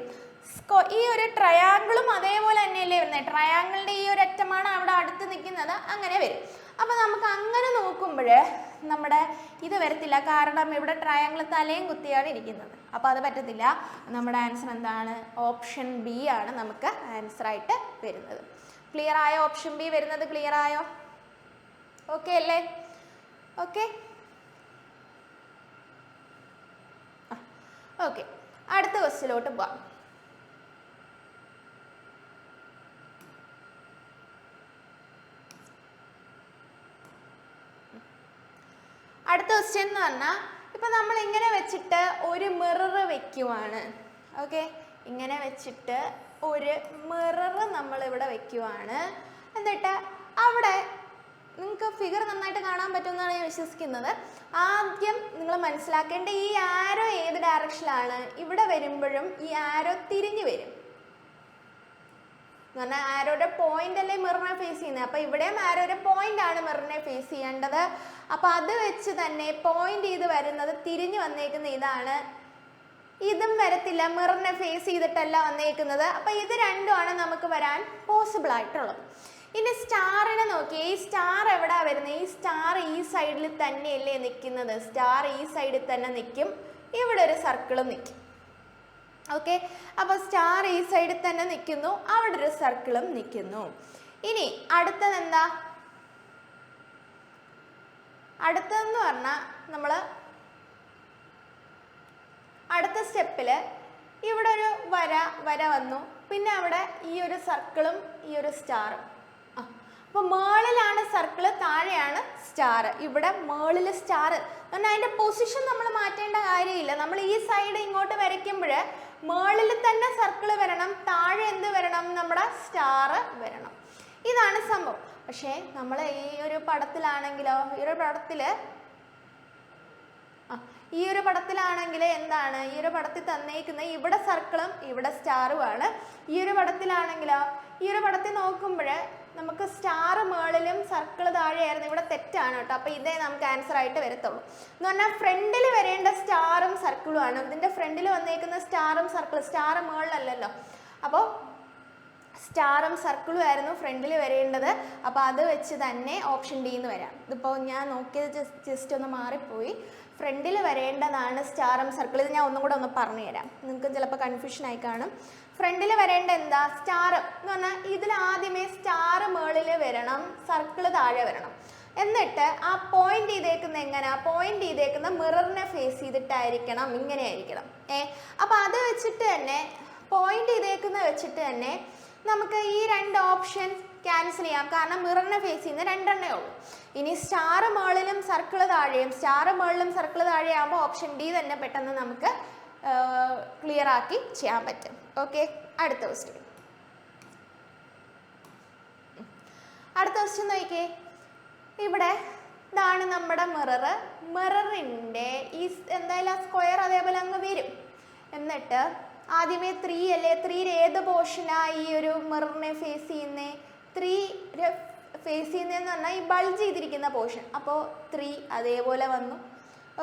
ഈ ഒരു ട്രയാങ്കിളും അതേപോലെ തന്നെയല്ലേ വരുന്നത്. ട്രയാങ്കിളിൻ്റെ ഈ ഒരു അറ്റമാണ് അവിടെ അടുത്ത് നിൽക്കുന്നത്, അങ്ങനെ വരും. അപ്പോൾ നമുക്ക് അങ്ങനെ നോക്കുമ്പോൾ നമ്മുടെ ഇത് വരത്തില്ല, കാരണം ഇവിടെ ട്രയാങ്കിൾ തലയും കുത്തിയാണ് ഇരിക്കുന്നത്. അപ്പോൾ അത് പറ്റത്തില്ല. നമ്മുടെ ആൻസർ എന്താണ്? ഓപ്ഷൻ ബി ആണ് നമുക്ക് ആൻസറായിട്ട് വരുന്നത്. ക്ലിയർ ആയോ? ഓപ്ഷൻ ബി വരുന്നത് ക്ലിയർ ആയോ? ഓക്കെ അല്ലേ? ഓക്കെ, ഓക്കെ, അടുത്ത ക്വസ്റ്റ്യനിലോട്ട് പോവാം. അടുത്ത ക്വസ്റ്റ്യൻ എന്ന് പറഞ്ഞാൽ ഇപ്പം നമ്മൾ ഇങ്ങനെ വെച്ചിട്ട് ഒരു മിറർ വെക്കുവാണ്. ഓക്കെ, ഇങ്ങനെ വെച്ചിട്ട് ഒരു മിറർ നമ്മളിവിടെ വെക്കുവാണ്. എന്നിട്ട് അവിടെ നിങ്ങൾക്ക് ഫിഗർ നന്നായിട്ട് കാണാൻ പറ്റുമെന്നാണ് ഞാൻ വിശ്വസിക്കുന്നത്. ആദ്യം നിങ്ങൾ മനസ്സിലാക്കേണ്ട ഈ ആരോ ഏത് ഡയറക്ഷനിലാണ്? ഇവിടെ വരുമ്പോഴും ഈ ആരോ തിരിഞ്ഞു വരും. എന്ന് പറഞ്ഞാൽ ആരോയുടെ പോയിന്റ് അല്ലേ മിററിനെ ഫേസ് ചെയ്യുന്നത്. അപ്പോൾ ഇവിടെയും ആരോയുടെ പോയിന്റ് ആണ് മിററിനെ ഫേസ് ചെയ്യേണ്ടത്. അപ്പോൾ അത് വെച്ച് തന്നെ പോയിന്റ് ചെയ്ത് വരുന്നത് തിരിഞ്ഞു വന്നേക്കുന്ന ഇതാണ്. ഇതും വരത്തില്ല, മിററിനെ ഫേസ് ചെയ്തിട്ടല്ല വന്നേക്കുന്നത്. അപ്പോൾ ഇത് രണ്ടുമാണ് നമുക്ക് വരാൻ പോസിബിൾ ആയിട്ടുള്ളത്. ഇനി സ്റ്റാറിനെ നോക്കി, ഈ സ്റ്റാർ എവിടാ വരുന്നത്? ഈ സ്റ്റാർ ഈ സൈഡിൽ തന്നെയല്ലേ നിൽക്കുന്നത്. സ്റ്റാർ ഈ സൈഡിൽ തന്നെ നിൽക്കും, ഇവിടെ ഒരു സർക്കിളും നിൽക്കും. ഓക്കെ, അപ്പോൾ സ്റ്റാർ ഈ സൈഡിൽ തന്നെ നിൽക്കുന്നു, അവിടെ ഒരു സർക്കിളും നിൽക്കുന്നു. ഇനി അടുത്തത് എന്താ? അടുത്തതെന്ന് പറഞ്ഞാൽ നമ്മൾ അടുത്ത സ്റ്റെപ്പിൽ ഇവിടെ ഒരു വര വന്നു, പിന്നെ അവിടെ ഈ ഒരു സർക്കിളും ഈ ഒരു സ്റ്റാറും. അപ്പോൾ മേളിലാണ് സർക്കിള്, താഴെയാണ് സ്റ്റാർ. ഇവിടെ മേളിൽ സ്റ്റാർ എന്നാൽ അതിൻ്റെ പൊസിഷൻ നമ്മൾ മാറ്റേണ്ട കാര്യമില്ല. നമ്മൾ ഈ സൈഡ് ഇങ്ങോട്ട് വരയ്ക്കുമ്പോൾ മേളിൽ തന്നെ സർക്കിൾ വരണം, താഴെ എന്ത് വരണം, നമ്മുടെ സ്റ്റാർ വരണം. ഇതാണ് സംഭവം. പക്ഷേ നമ്മൾ ഈ ഒരു പടത്തിലാണെങ്കിലോ, ഈ ഒരു പടത്തിലാണെങ്കിൽ എന്താണ്, ഈ ഒരു പടത്തിൽ തന്നേക്കുന്ന ഇവിടെ സർക്കിളും ഇവിടെ സ്റ്റാറുമാണ്. ഈ ഒരു പടത്തിലാണെങ്കിലോ, ഈ ഒരു പടത്തിൽ നോക്കുമ്പോൾ നമുക്ക് സ്റ്റാർ മേളിലും സർക്കിൾ താഴെയായിരുന്നു. ഇവിടെ തെറ്റാണ് കേട്ടോ. അപ്പോൾ ഇതേ നമുക്ക് ആൻസർ ആയിട്ട് വരത്തുള്ളൂ. എന്ന് പറഞ്ഞാൽ ഫ്രണ്ടിൽ വരേണ്ട സ്റ്റാറും സർക്കിളും ആണ്. ഇതിൻ്റെ ഫ്രണ്ടിൽ വന്നേക്കുന്ന സ്റ്റാറും സർക്കിളും, സ്റ്റാർ മേളിലല്ലല്ലോ. അപ്പോൾ സ്റ്റാറും സർക്കിളും ആയിരുന്നു ഫ്രണ്ടിൽ വരേണ്ടത്. അപ്പോൾ അത് വെച്ച് തന്നെ ഓപ്ഷൻ ഡി എന്ന് വരാം. ഇതിപ്പോൾ ഞാൻ നോക്കിയത് ജസ്റ്റ് ഒന്ന് മാറിപ്പോയി. ഫ്രണ്ടിൽ വരേണ്ടതാണ് സ്റ്റാറും സർക്കിളും. ഇത് ഞാൻ ഒന്നും കൂടെ ഒന്ന് പറഞ്ഞു തരാം, നിങ്ങൾക്ക് ചിലപ്പോൾ കൺഫ്യൂഷൻ ആയി കാണും. ഫ്രണ്ടിൽ വരേണ്ട എന്താ, സ്റ്റാർ എന്ന് പറഞ്ഞാൽ ഇതിൽ ആദ്യമേ സ്റ്റാർ മേളിൽ വരണം, സർക്കിൾ താഴെ വരണം. എന്നിട്ട് ആ പോയിന്റ് ചെയ്തേക്കുന്ന എങ്ങനെ, പോയിന്റ് ചെയ്തേക്കുന്ന മിററിനെ ഫേസ് ചെയ്തിട്ടായിരിക്കണം, ഇങ്ങനെ ആയിരിക്കണം. അപ്പോൾ അത് വെച്ചിട്ട് തന്നെ, പോയിന്റ് ചെയ്തേക്കുന്ന വെച്ചിട്ട് തന്നെ നമുക്ക് ഈ രണ്ട് ഓപ്ഷൻ ക്യാൻസൽ ചെയ്യാം. കാരണം മിററിനെ ഫേസ് ചെയ്യുന്ന രണ്ടെണ്ണേ ഉള്ളൂ. ഇനി സ്റ്റാർ മേളിലും സർക്കിൾ താഴെയും, സ്റ്റാർ മേളിലും സർക്കിൾ താഴെയാകുമ്പോൾ ഓപ്ഷൻ ഡി തന്നെ പെട്ടെന്ന് നമുക്ക് ക്ലിയർ ആക്കി ചെയ്യാൻ പറ്റും. ഓക്കെ, അടുത്ത ക്വസ്റ്റ്യൻ. നോക്കിയേ, ഇവിടെ ഇതാണ് നമ്മുടെ മിറർ. മിററിൻ്റെ ഈ എന്തായാലും ആ സ്ക്വയർ അതേപോലെ അങ്ങ് വരും. എന്നിട്ട് ആദ്യമേ 3 അല്ലേ, 3 ഏത് പോർഷനാണ് ഈ ഒരു മിററിനെ ഫേസ് ചെയ്യുന്നത്, 3 ഫേസ് ചെയ്യുന്നതെന്ന് പറഞ്ഞാൽ ഈ ബൾജ് ചെയ്തിരിക്കുന്ന പോർഷൻ. അപ്പോൾ 3 അതേപോലെ വന്നു.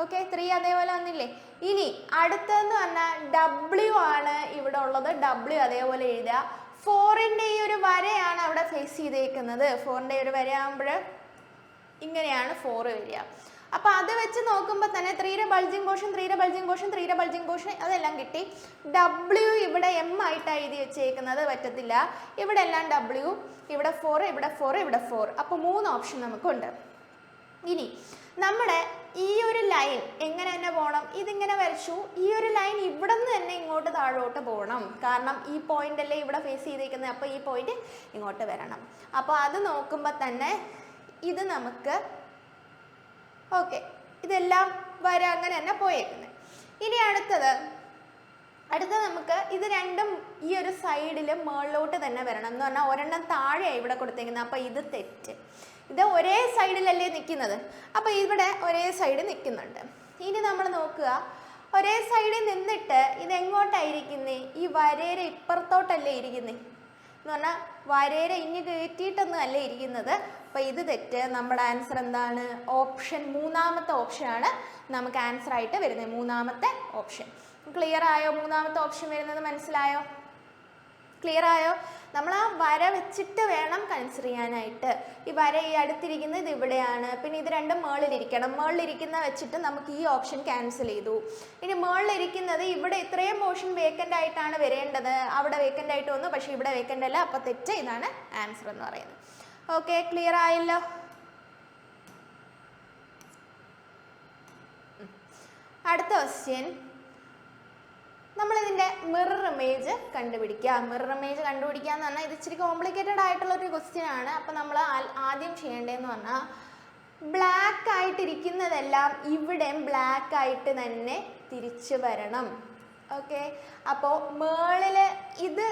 ഓക്കെ, 3 അതേപോലെ വന്നില്ലേ. ഇനി അടുത്തതെന്ന് പറഞ്ഞാൽ W ആണ് ഇവിടെ ഉള്ളത്. W അതേപോലെ എഴുതുക. 4ൻ്റെ ഈ ഒരു വരയാണ് അവിടെ ഫേസ് ചെയ്തേക്കുന്നത്. 4ൻ്റെ ഒരു വരയാകുമ്പോൾ ഇങ്ങനെയാണ് 4 വരിക. അപ്പോൾ അത് വെച്ച് നോക്കുമ്പോൾ തന്നെ 3യുടെ ബൾജിങ് പോർഷൻ, 3യുടെ ബൾജിങ് പോർഷൻ, 3യുടെ ബൾജിങ് പോർഷൻ അതെല്ലാം കിട്ടി. W ഇവിടെ M ആയിട്ടാണ് എഴുതി വെച്ചേക്കുന്നത്, പറ്റത്തില്ല. ഇവിടെ എല്ലാം W, ഇവിടെ 4, ഇവിടെ 4, ഇവിടെ 4. അപ്പോൾ 3 ഓപ്ഷൻ നമുക്കുണ്ട്. ഇനി നമ്മുടെ ഈ ഒരു ലൈൻ എങ്ങനെ തന്നെ പോകണം, ഇതിങ്ങനെ വരച്ചു. ഈ ഒരു ലൈൻ ഇവിടെ നിന്ന് തന്നെ ഇങ്ങോട്ട് താഴോട്ട് പോകണം. കാരണം ഈ പോയിന്റ് അല്ലേ ഇവിടെ ഫേസ് ചെയ്തേക്കുന്നത്. അപ്പോൾ ഈ പോയിന്റ് ഇങ്ങോട്ട് വരണം. അപ്പോൾ അത് നോക്കുമ്പോൾ തന്നെ ഇത് നമുക്ക് ഓക്കെ, ഇതെല്ലാം വരെ അങ്ങനെ തന്നെ പോയേക്കുന്നത്. ഇനി അടുത്തത് നമുക്ക് ഇത് രണ്ടും ഈ ഒരു സൈഡിൽ മുകളിലോട്ട് തന്നെ വരണം. എന്ന് പറഞ്ഞാൽ ഒരെണ്ണം താഴെയാണ് ഇവിടെ കൊടുത്തേക്കുന്നത്. അപ്പോൾ ഇത് തെറ്റ്. ഇത് ഒരേ സൈഡിലല്ലേ നിൽക്കുന്നത്. അപ്പോൾ ഇവിടെ ഒരേ സൈഡ് നിൽക്കുന്നുണ്ട്. ഇനി നമ്മൾ നോക്കുക, ഒരേ സൈഡിൽ നിന്നിട്ട് ഇതെങ്ങോട്ടായിരിക്കുന്നത്, ഈ വരേരെ ഇപ്പുറത്തോട്ടല്ലേ ഇരിക്കുന്നത്. എന്ന് പറഞ്ഞാൽ വരേരെ ഇനി കയറ്റിയിട്ടൊന്നും അല്ലേ ഇരിക്കുന്നത്. അപ്പോൾ ഇത് തെറ്റ്. നമ്മുടെ ആൻസർ എന്താണ്, ഓപ്ഷൻ മൂന്നാമത്തെ ഓപ്ഷനാണ് നമുക്ക് ആൻസർ ആയിട്ട് വരുന്നത്. മൂന്നാമത്തെ ഓപ്ഷൻ ക്ലിയർ ആയോ? മൂന്നാമത്തെ ഓപ്ഷൻ വരുന്നത് മനസ്സിലായോ? ക്ലിയർ ആയോ? നമ്മൾ ആ വര വെച്ചിട്ട് വേണം കൺസിഡർ ചെയ്യാനായിട്ട്. ഈ വര ഈ അടുത്തിരിക്കുന്നത് ഇത് ഇവിടെയാണ്. പിന്നെ ഇത് രണ്ടും മേളിലിരിക്കണം. മേളിലിരിക്കുന്ന വെച്ചിട്ട് നമുക്ക് ഈ ഓപ്ഷൻ ക്യാൻസൽ ചെയ്തു. ഇനി മേളിലിരിക്കുന്നത് ഇവിടെ ഇത്രയും പോർഷൻ വേക്കൻ്റ് ആയിട്ടാണ് വരേണ്ടത്. അവിടെ വേക്കൻ്റ് ആയിട്ട് വന്നു, പക്ഷേ ഇവിടെ വേക്കൻ്റ് അല്ല. അപ്പോൾ തെറ്റ്. ഇതാണ് ആൻസർ എന്ന് പറയുന്നത്. ഓക്കെ, ക്ലിയർ ആയല്ലോ? അടുത്ത ക്വസ്റ്റ്യൻ, നമ്മളിതിൻ്റെ മിറർ ഇമേജ് കണ്ടുപിടിക്കുക. മിറർ ഇമേജ് കണ്ടുപിടിക്കുക എന്ന് പറഞ്ഞാൽ ഇത് ഇച്ചിരി കോംപ്ലിക്കേറ്റഡ് ആയിട്ടുള്ളൊരു ക്വസ്റ്റ്യൻ ആണ്. അപ്പോൾ നമ്മൾ ആദ്യം ചെയ്യേണ്ടതെന്ന് പറഞ്ഞാൽ ബ്ലാക്ക് ആയിട്ടിരിക്കുന്നതെല്ലാം ഇവിടെയും ബ്ലാക്ക് ആയിട്ട് തന്നെ തിരിച്ചു വരണം. ഓക്കെ, അപ്പോൾ മേളിൽ ഇത്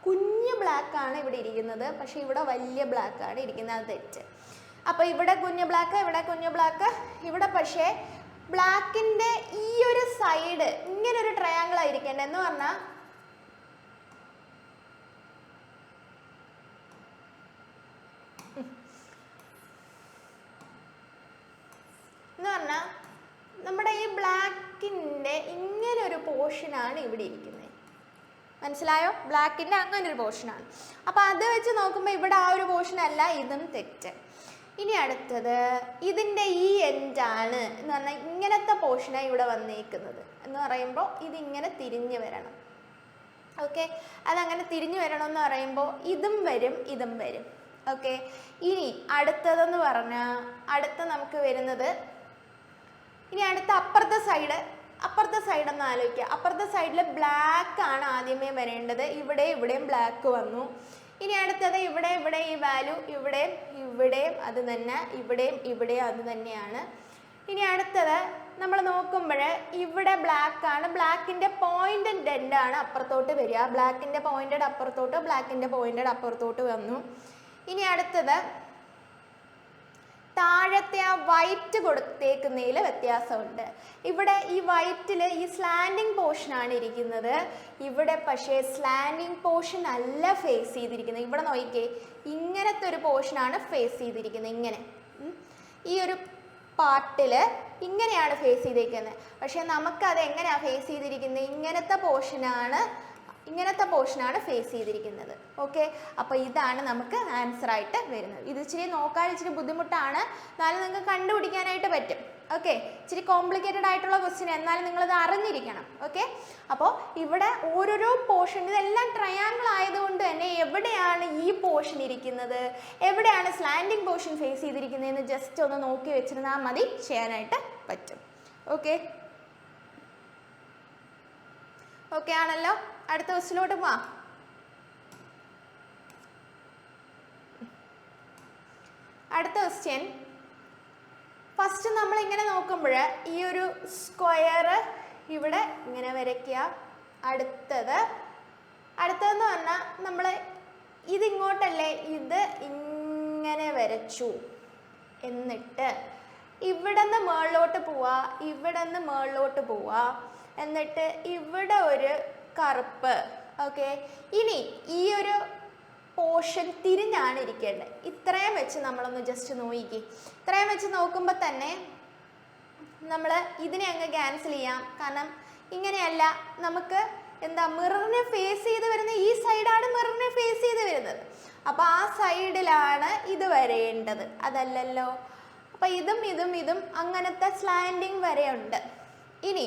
കുഞ്ഞ് ബ്ലാക്കാണ് ഇവിടെ ഇരിക്കുന്നത്, പക്ഷേ ഇവിടെ വലിയ ബ്ലാക്കാണ് ഇരിക്കുന്നത്. അത് തെറ്റ്. അപ്പോൾ ഇവിടെ കുഞ്ഞ് ബ്ലാക്ക്, ഇവിടെ കുഞ്ഞ് ബ്ലാക്ക്, ഇവിടെ പക്ഷേ ബ്ലാക്കിൻ്റെ ഈ ഒരു സൈഡ് ഇങ്ങനെ ഒരു ട്രയാങ്കിൾ ആയിരിക്കേണ്ടത്. എന്ന് പറഞ്ഞാൽ നമ്മുടെ ഈ ബ്ലാക്കിൻ്റെ ഇങ്ങനെ ഒരു പോർഷനാണ് ഇവിടെ ഇരിക്കുന്നത്. മനസ്സിലായോ? ബ്ലാക്കിൻ്റെ അങ്ങനെ ഒരു പോർഷനാണ്. അപ്പോൾ അത് വെച്ച് നോക്കുമ്പോൾ ഇവിടെ ആ ഒരു പോർഷൻ അല്ല, ഇതും തെറ്റ്. ഇനി അടുത്തത് ഇതിൻ്റെ ഈ എൻഡാണ് എന്ന് പറഞ്ഞാൽ ഇങ്ങനത്തെ പോർഷനാണ് ഇവിടെ വന്നേക്കുന്നത്. എന്ന് പറയുമ്പോൾ ഇതിങ്ങനെ തിരിഞ്ഞ് വരണം. ഓക്കെ, അതങ്ങനെ തിരിഞ്ഞു വരണമെന്ന് പറയുമ്പോൾ ഇതും വരും, ഇതും വരും. ഓക്കെ, ഇനി അടുത്തതെന്ന് പറഞ്ഞാൽ അടുത്ത നമുക്ക് വരുന്നത്, ഇനി അടുത്ത അപ്പുറത്തെ സൈഡ് അപ്പുറത്തെ സൈഡ് ഒന്ന് ആലോചിക്കുക. അപ്പുറത്തെ സൈഡിൽ ബ്ലാക്ക് ആണ് ആദ്യമേ വരേണ്ടത്. ഇവിടെയും ബ്ലാക്ക് വന്നു. ഇനി അടുത്തത് ഇവിടെ ഈ വാല്യൂ ഇവിടെയും അത് തന്നെ, ഇവിടെയും അത് തന്നെയാണ്. ഇനി അടുത്തത് നമ്മൾ നോക്കുമ്പോൾ ഇവിടെ ബ്ലാക്ക് ആണ്. ബ്ലാക്കിൻ്റെ പോയിന്റഡ് എൻഡ് ആണ് അപ്പുറത്തോട്ട് വരിക. ബ്ലാക്കിൻ്റെ പോയിന്റഡ് അപ്പുറത്തോട്ട്, ബ്ലാക്കിൻ്റെ പോയിന്റഡ് അപ്പുറത്തോട്ട് വന്നു. ഇനി അടുത്തത് താഴത്തെ ആ വൈറ്റ് കൊടുത്തേക്കുന്നതിൽ വ്യത്യാസമുണ്ട്. ഇവിടെ ഈ വൈറ്റിൽ ഈ സ്ലാൻഡിങ് പോർഷനാണ് ഇരിക്കുന്നത്. ഇവിടെ പക്ഷേ സ്ലാൻഡിങ് പോർഷൻ അല്ല ഫേസ് ചെയ്തിരിക്കുന്നത്. ഇവിടെ നോക്കിക്കേ, ഇങ്ങനത്തെ ഒരു പോർഷനാണ് ഫേസ് ചെയ്തിരിക്കുന്നത്. ഇങ്ങനെ ഈ ഒരു പാർട്ടിൽ ഇങ്ങനെയാണ് ഫേസ് ചെയ്തിരിക്കുന്നത്. പക്ഷേ നമുക്കത് എങ്ങനെയാണ് ഫേസ് ചെയ്തിരിക്കുന്നത്? ഇങ്ങനത്തെ പോർഷനാണ് ഫേസ് ചെയ്തിരിക്കുന്നത്. ഓക്കെ, അപ്പോൾ ഇതാണ് നമുക്ക് ആൻസർ ആയിട്ട് വരുന്നത്. ഇത് ഇച്ചിരി നോക്കാൻ ഇച്ചിരി ബുദ്ധിമുട്ടാണ്, എന്നാലും നിങ്ങൾക്ക് കണ്ടുപിടിക്കാനായിട്ട് പറ്റും. ഓക്കെ, ഇച്ചിരി കോംപ്ലിക്കേറ്റഡ് ആയിട്ടുള്ള ക്വസ്റ്റ്യൻ, എന്നാലും നിങ്ങളത് അറിഞ്ഞിരിക്കണം. ഓക്കെ, അപ്പോൾ ഇവിടെ ഓരോരോ പോർഷൻ, ഇതെല്ലാം ട്രയാങ്കിൾ ആയതുകൊണ്ട് തന്നെ എവിടെയാണ് ഈ പോർഷൻ ഇരിക്കുന്നത്, എവിടെയാണ് സ്ലാൻഡിങ് പോർഷൻ ഫേസ് ചെയ്തിരിക്കുന്നതെന്ന് ജസ്റ്റ് ഒന്ന് നോക്കി വെച്ചിരുന്നാൽ മതി, ചെയ്യാനായിട്ട് പറ്റും. ഓക്കെ ഓക്കെ ആണല്ലോ. അടുത്ത ക്വസ്റ്റ്യനിലോട്ട് പോവാം. അടുത്ത ക്വസ്റ്റ്യൻ ഫസ്റ്റ് നമ്മൾ ഇങ്ങനെ നോക്കുമ്പോൾ ഈ ഒരു സ്ക്വയർ ഇവിടെ ഇങ്ങനെ വരയ്ക്കുക. അടുത്തതെന്ന് പറഞ്ഞാൽ നമ്മൾ ഇതിങ്ങോട്ടല്ലേ, ഇത് ഇങ്ങനെ വരച്ചു. എന്നിട്ട് ഇവിടെ നിന്ന് മുകളിലോട്ട് പോവുക, എന്നിട്ട് ഇവിടെ ഒരു കറുപ്പ്. ഓക്കെ, ഇനി ഈ ഒരു പോർഷൻ തിരിഞ്ഞാണ് ഇരിക്കേണ്ടത്. ഇത്രയും വെച്ച് നമ്മളൊന്ന് ജസ്റ്റ് നോക്കി. ഇത്രയും വെച്ച് നോക്കുമ്പോൾ തന്നെ നമ്മൾ ഇതിനെ അങ്ങ് ക്യാൻസൽ ചെയ്യാം. കാരണം ഇങ്ങനെയല്ല, നമുക്ക് എന്താ മിററിനെ ഫേസ് ചെയ്ത് വരുന്ന ഈ സൈഡാണ് മിററിനെ ഫേസ് ചെയ്ത് വരുന്നത്. അപ്പോൾ ആ സൈഡിലാണ് ഇത് വരേണ്ടത്, അതല്ലല്ലോ. അപ്പോൾ ഇതും അങ്ങനത്തെ സ്ലാൻഡിങ് വരെയുണ്ട്. ഇനി